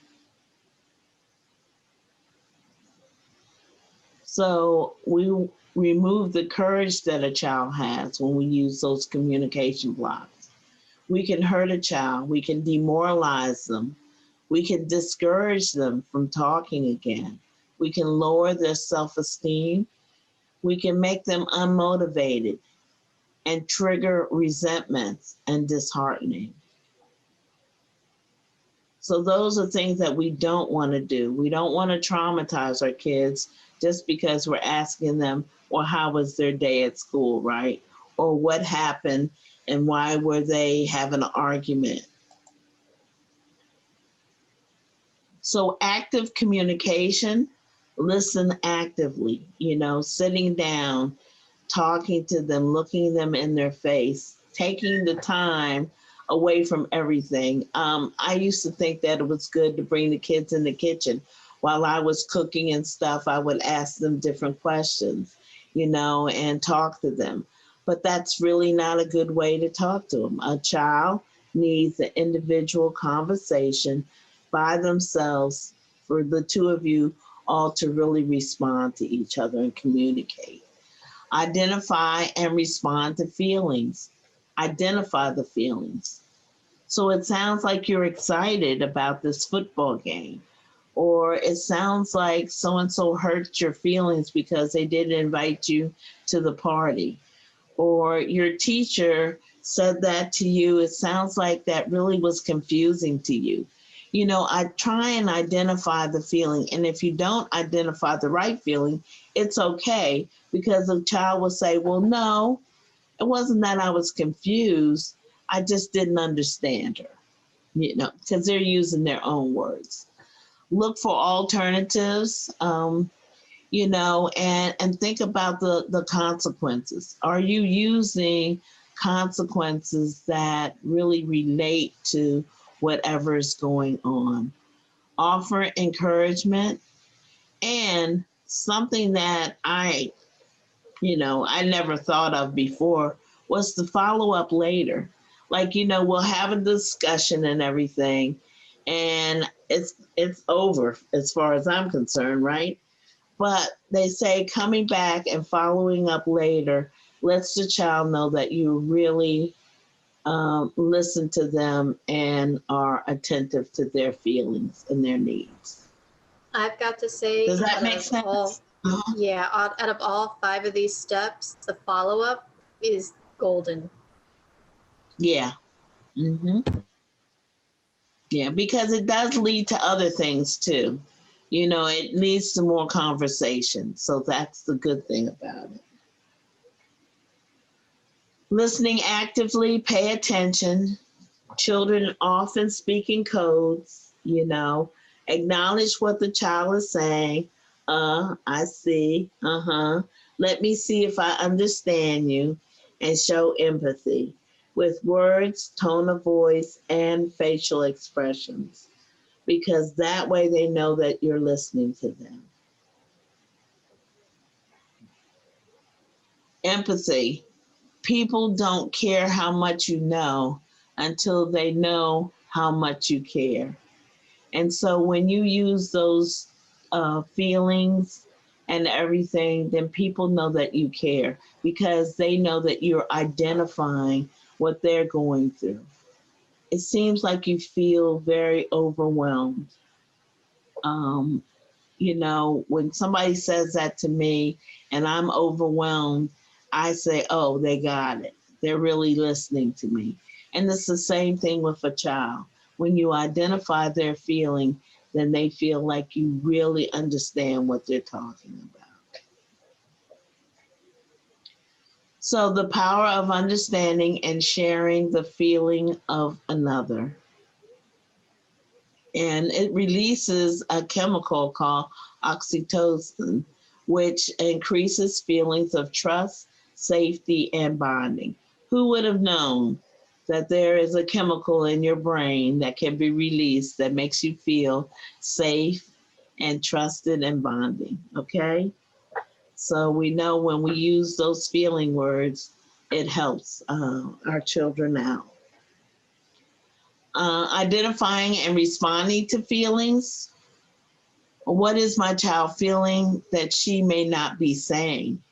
So we remove the courage that a child has when we use those communication blocks. We can hurt a child, we can demoralize them, we can discourage them from talking again, we can lower their self-esteem, we can make them unmotivated and trigger resentments and disheartening. So those are things that we don't want to do. We don't want to traumatize our kids just because we're asking them, well, how was their day at school, right? Or what happened and why were they having an argument. So active communication, listen actively, sitting down, talking to them, looking them in their face, taking the time away from everything. I used to think that it was good to bring the kids in the kitchen. While I was cooking and stuff, I would ask them different questions, and talk to them. But that's really not a good way to talk to them. A child needs an individual conversation by themselves for the two of you all to really respond to each other and communicate. Identify and respond to feelings. Identify the feelings. So it sounds like you're excited about this football game, or it sounds like so-and-so hurt your feelings because they didn't invite you to the party, or your teacher said that to you. It sounds like that really was confusing to you. I try and identify the feeling, and if you don't identify the right feeling, it's okay, because the child will say, well, no, it wasn't that I was confused. I just didn't understand her, because they're using their own words. Look for alternatives, and think about the consequences. Are you using consequences that really relate to whatever is going on? Offer encouragement, and something that I never thought of before was to follow up later. Like, we'll have a discussion and everything, and it's over as far as I'm concerned, right? But they say coming back and following up later lets the child know that you really listen to them and are attentive to their feelings and their needs. I've got to say, does that make sense? Yeah, out of all 5 of these steps, the follow-up is golden. Yeah. Mm-hmm. Yeah, because it does lead to other things too. It leads to more conversation. So that's the good thing about it. Listening actively, pay attention. Children often speak in codes, acknowledge what the child is saying. I see, let me see if I understand you, and show empathy with words, tone of voice, and facial expressions, because that way they know that you're listening to them. Empathy. People don't care how much you know until they know how much you care. And so when you use those feelings and everything, then people know that you care, because they know that you're identifying what they're going through. It seems like you feel very overwhelmed. When somebody says that to me and I'm overwhelmed, I say, oh, they got it. They're really listening to me. And it's the same thing with a child. When you identify their feeling, then they feel like you really understand what they're talking about. So the power of understanding and sharing the feeling of another. And it releases a chemical called oxytocin, which increases feelings of trust, safety, and bonding. Who would have known that there is a chemical in your brain that can be released that makes you feel safe and trusted and bonding, okay? So we know when we use those feeling words, it helps our children out. Identifying and responding to feelings. What is my child feeling that she may not be saying?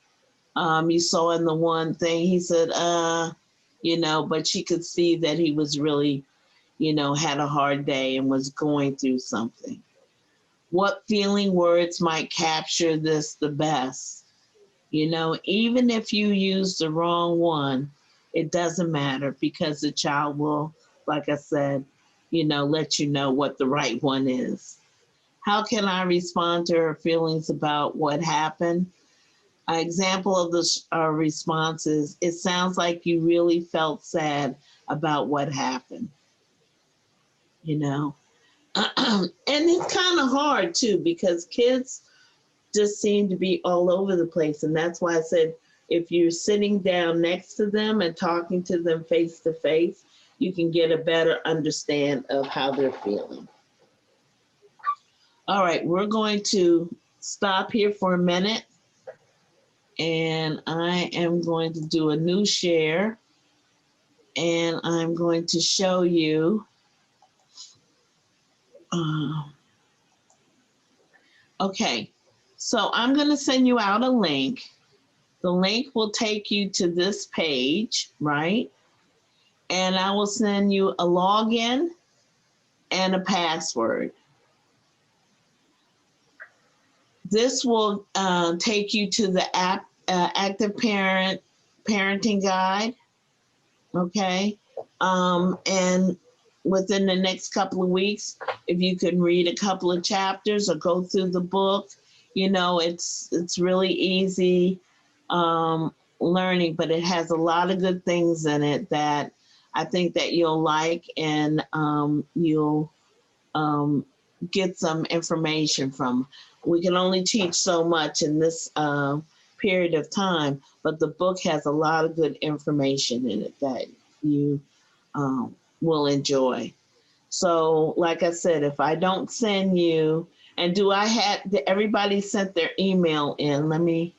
You saw in the one thing, he said, but she could see that he was really, had a hard day and was going through something. What feeling words might capture this the best? Even if you use the wrong one, it doesn't matter, because the child will, like I said, let you know what the right one is. How can I respond to her feelings about what happened? An example of the response is, it sounds like you really felt sad about what happened, you know? And it's kind of hard too, because kids just seem to be all over the place. And that's why I said, if you're sitting down next to them and talking to them face to face, you can get a better understand of how they're feeling. All right, we're going to stop here for a minute, and I am going to do a new share, and I'm going to show you okay, so I'm going to send you out a link. The link will take you to this page, right? And I will send you a login and a password. This will take you to the Active Parenting Guide, okay? And within the next couple of weeks, if you can read a couple of chapters or go through the book, you know, it's really easy learning, but it has a lot of good things in it that I think that you'll like, and you'll get some information from. We can only teach so much in this period of time, but the book has a lot of good information in it that you will enjoy. So like I said, if I don't send you, and everybody sent their email in? Let me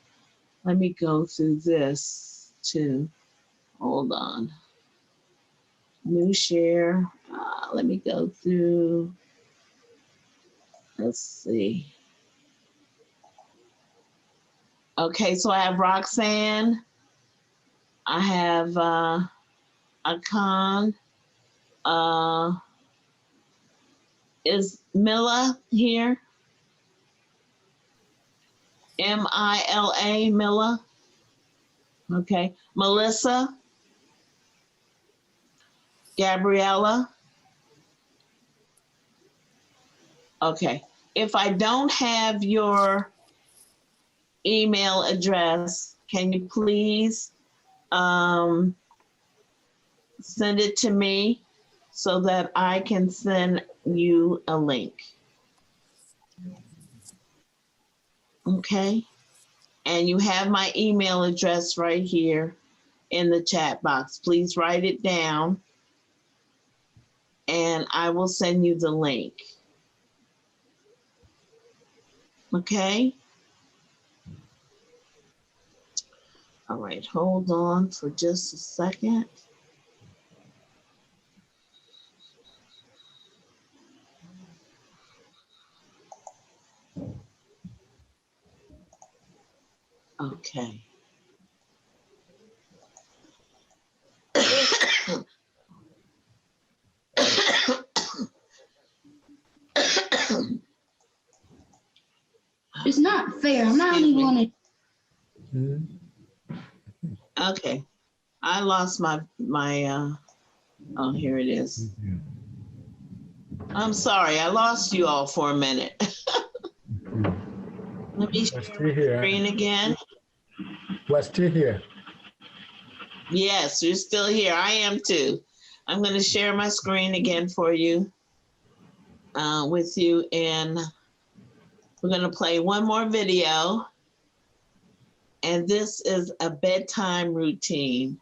go through this too. Hold on. New share. Let me go through. Let's see. Okay, so I have Roxanne. I have Akan. Is Mila here? M-I-L-A, Mila. Okay, Melissa. Gabriella. Okay, if I don't have your email address, can you please send it to me so that I can send you a link? Okay, and you have my email address right here in the chat box. Please write it down and I will send you the link. Okay? All right, hold on for just a second. Okay. It's not fair. I'm not even gonna. Okay, I lost my oh, here it is. I'm sorry, I lost you all for a minute. Let me share my screen again. We're still here. Yes, you're still here. I am too. I'm going to share my screen again for you, with you, and we're going to play one more video. And this is a bedtime routine.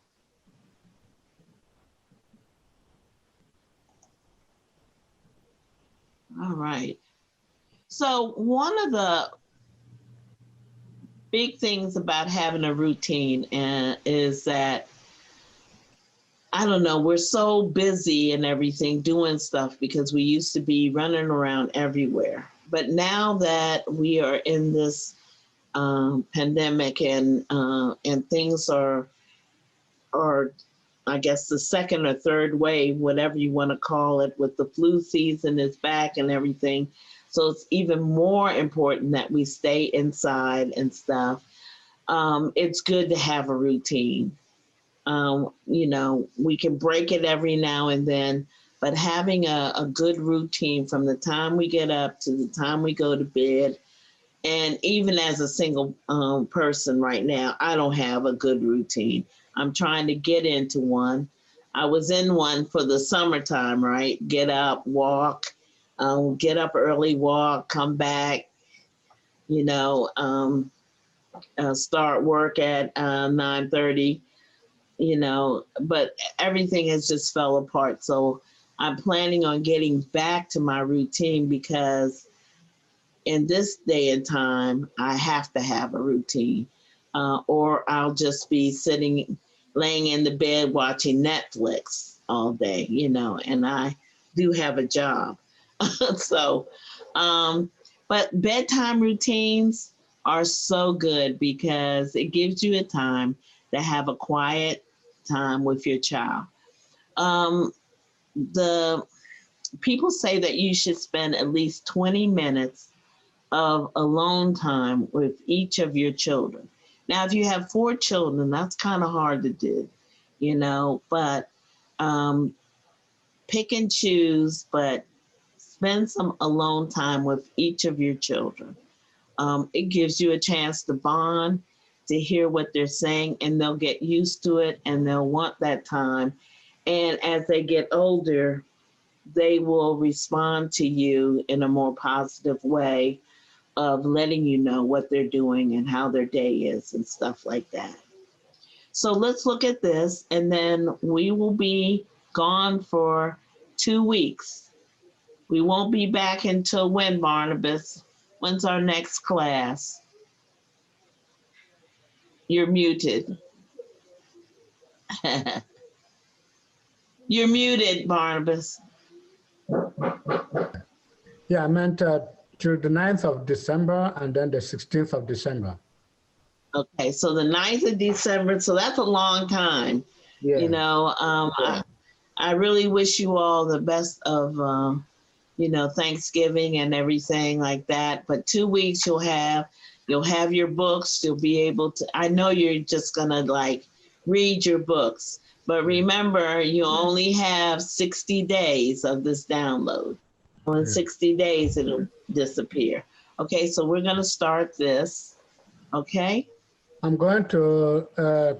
All right. So one of the big things about having a routine is that, I don't know, we're so busy and everything doing stuff because we used to be running around everywhere. But now that we are in this pandemic and things are, I guess, the second or third wave, whatever you want to call it, with the flu season is back and everything. So it's even more important that we stay inside and stuff. It's good to have a routine. You know, we can break it every now and then, but having a good routine from the time we get up to the time we go to bed And even as a single person right now, I don't have a good routine. I'm trying to get into one. I was in one for the summertime, right? Get up, walk, get up early, walk, come back, you know, start work at 9:30, you know, but everything has just fell apart. So I'm planning on getting back to my routine because in this day and time, I have to have a routine, or I'll just be laying in the bed watching Netflix all day, you know, and I do have a job. So, but bedtime routines are so good because it gives you a time to have a quiet time with your child. The people say that you should spend at least 20 minutes of alone time with each of your children. Now, if you have 4 children, that's kind of hard to do, you know, but pick and choose, but spend some alone time with each of your children. It gives you a chance to bond, to hear what they're saying, and they'll get used to it and they'll want that time. And as they get older, they will respond to you in a more positive way of letting you know what they're doing and how their day is and stuff like that. So let's look at this, and then we will be gone for 2 weeks. We won't be back until when, Barnabas? When's our next class? You're muted. You're muted, Barnabas. Yeah, I meant to the 9th of December and then the 16th of December. Okay, so the 9th of December, so that's a long time. Yeah. You know, I really wish you all the best of, you know, Thanksgiving and everything like that. But 2 weeks you'll have your books, you'll be able to, I know you're just gonna like read your books, but remember you only have 60 days of this download. In 60 days, it'll disappear. Okay, so we're gonna start this, okay? I'm going to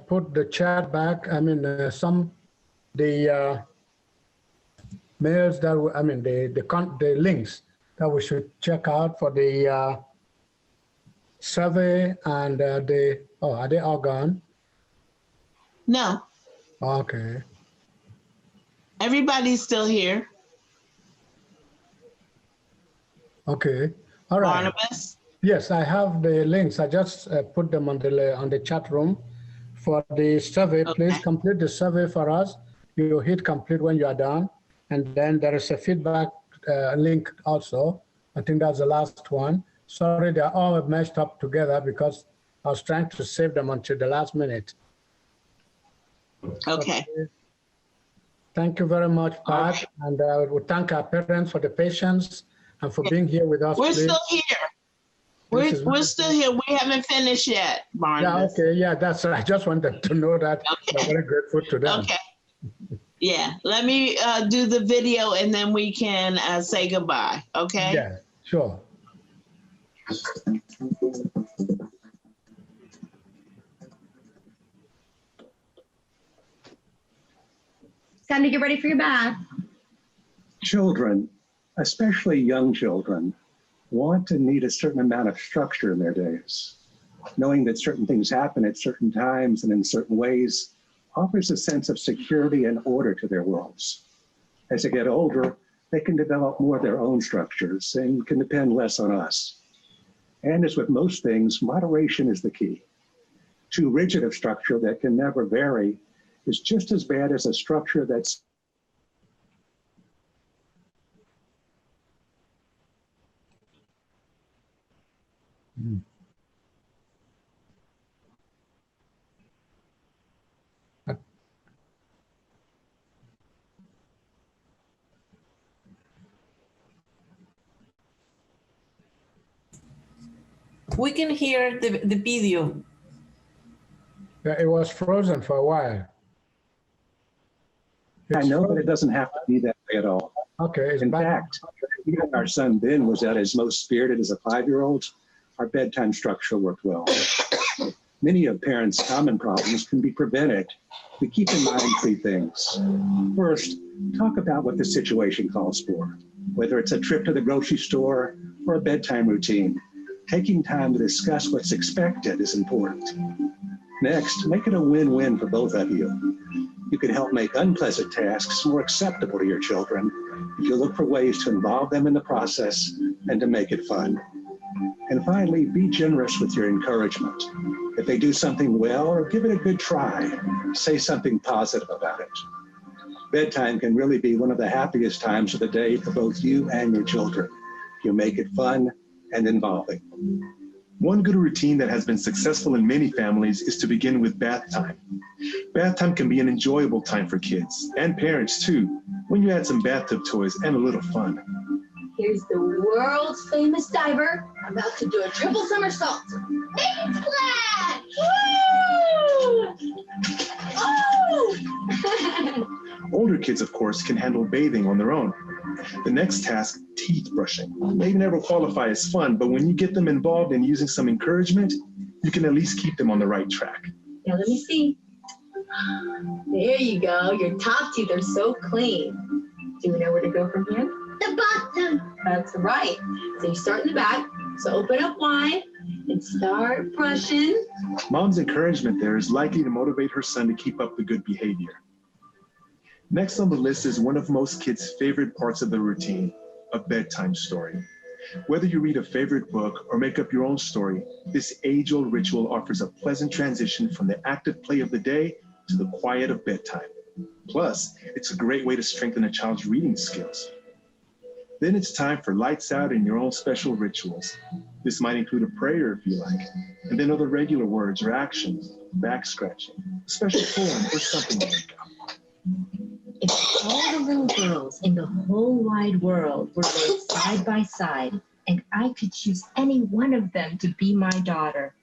put the chat back. I mean, the mails that, I mean, the links that we should check out for the survey and are they all gone? No. Okay. Everybody's still here. Okay. All right. Barnabas? Yes, I have the links. I just put them on the chat room for the survey. Okay. Please complete the survey for us. You hit complete when you are done. And then there is a feedback link also. I think that's the last one. Sorry, they're all meshed up together because I was trying to save them until the last minute. Okay. Thank you very much, Pat. Okay. And we thank our parents for the patience and for being here with us. We're still here. We're still here. We haven't finished yet, Barnabas. Yeah, okay. Yeah, that's right. I just wanted to know that. Okay. We're very grateful to them. Okay. Yeah. Let me do the video and then we can say goodbye. Okay? Yeah, sure. Time to get ready for your bath. Children, especially young children, want and need a certain amount of structure in their days. Knowing that certain things happen at certain times and in certain ways offers a sense of security and order to their worlds. As they get older, they can develop more of their own structures and can depend less on us. And as with most things, moderation is the key. Too rigid of structure that can never vary is just as bad as a structure that's We can hear the video. Yeah, it was frozen for a while. I know, but it doesn't have to be that way at all. Okay. In fact, even our son Ben was at his most spirited as a 5-year-old our bedtime structure worked well. Many of parents' common problems can be prevented. We keep in mind 3 things. First, talk about what the situation calls for, whether it's a trip to the grocery store or a bedtime routine. Taking time to discuss what's expected is important. Next, make it a win-win for both of you. You can help make unpleasant tasks more acceptable to your children if you look for ways to involve them in the process and to make it fun. And finally, be generous with your encouragement. If they do something well or give it a good try, say something positive about it. Bedtime can really be one of the happiest times of the day for both you and your children. You make it fun and involving. One good routine that has been successful in many families is to begin with bath time. Bath time can be an enjoyable time for kids and parents too, when you add some bathtub toys and a little fun. Here's the world's famous diver about to do a triple somersault. Big splash! Woo! Oh! Older kids, of course, can handle bathing on their own. The next task, teeth brushing, may never qualify as fun, but when you get them involved in using some encouragement, you can at least keep them on the right track. Now let me see. There you go. Your top teeth are so clean. Do you know where to go from here? The bottom. That's right. So you start in the back. So open up wide and start brushing. Mom's encouragement there is likely to motivate her son to keep up the good behavior. Next on the list is one of most kids' favorite parts of the routine, a bedtime story. Whether you read a favorite book or make up your own story, this age-old ritual offers a pleasant transition from the active play of the day to the quiet of bedtime. Plus, it's a great way to strengthen a child's reading skills. Then it's time for lights out and your own special rituals. This might include a prayer if you like, and then other regular words or actions, back scratching, a special poem or something like that. If all the little girls in the whole wide world were laid side by side, and I could choose any one of them to be my daughter,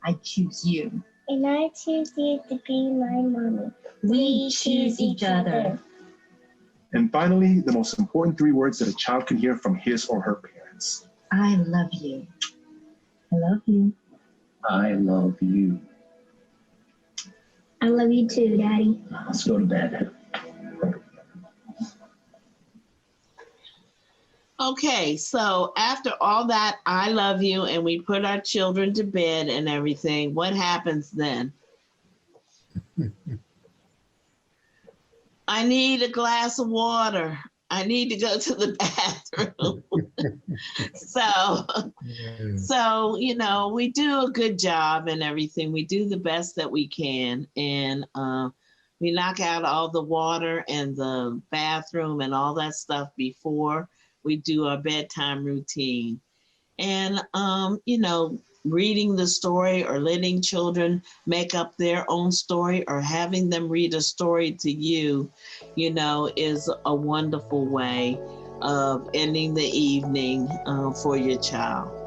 I'd choose you. And I choose you to be my mommy. We choose each other. And finally, the most important 3 words that a child can hear from his or her parents. I love you. I love you. I love you. I love you too, Daddy. Let's go to bed. Okay, so after all that, I love you, and we put our children to bed and everything, what happens then? I need a glass of water. I need to go to the bathroom. So, you know, we do a good job and everything. We do the best that we can. And we knock out all the water and the bathroom and all that stuff before we do our bedtime routine. And, you know, reading the story or letting children make up their own story or having them read a story to you, you know, is a wonderful way of ending the evening for your child.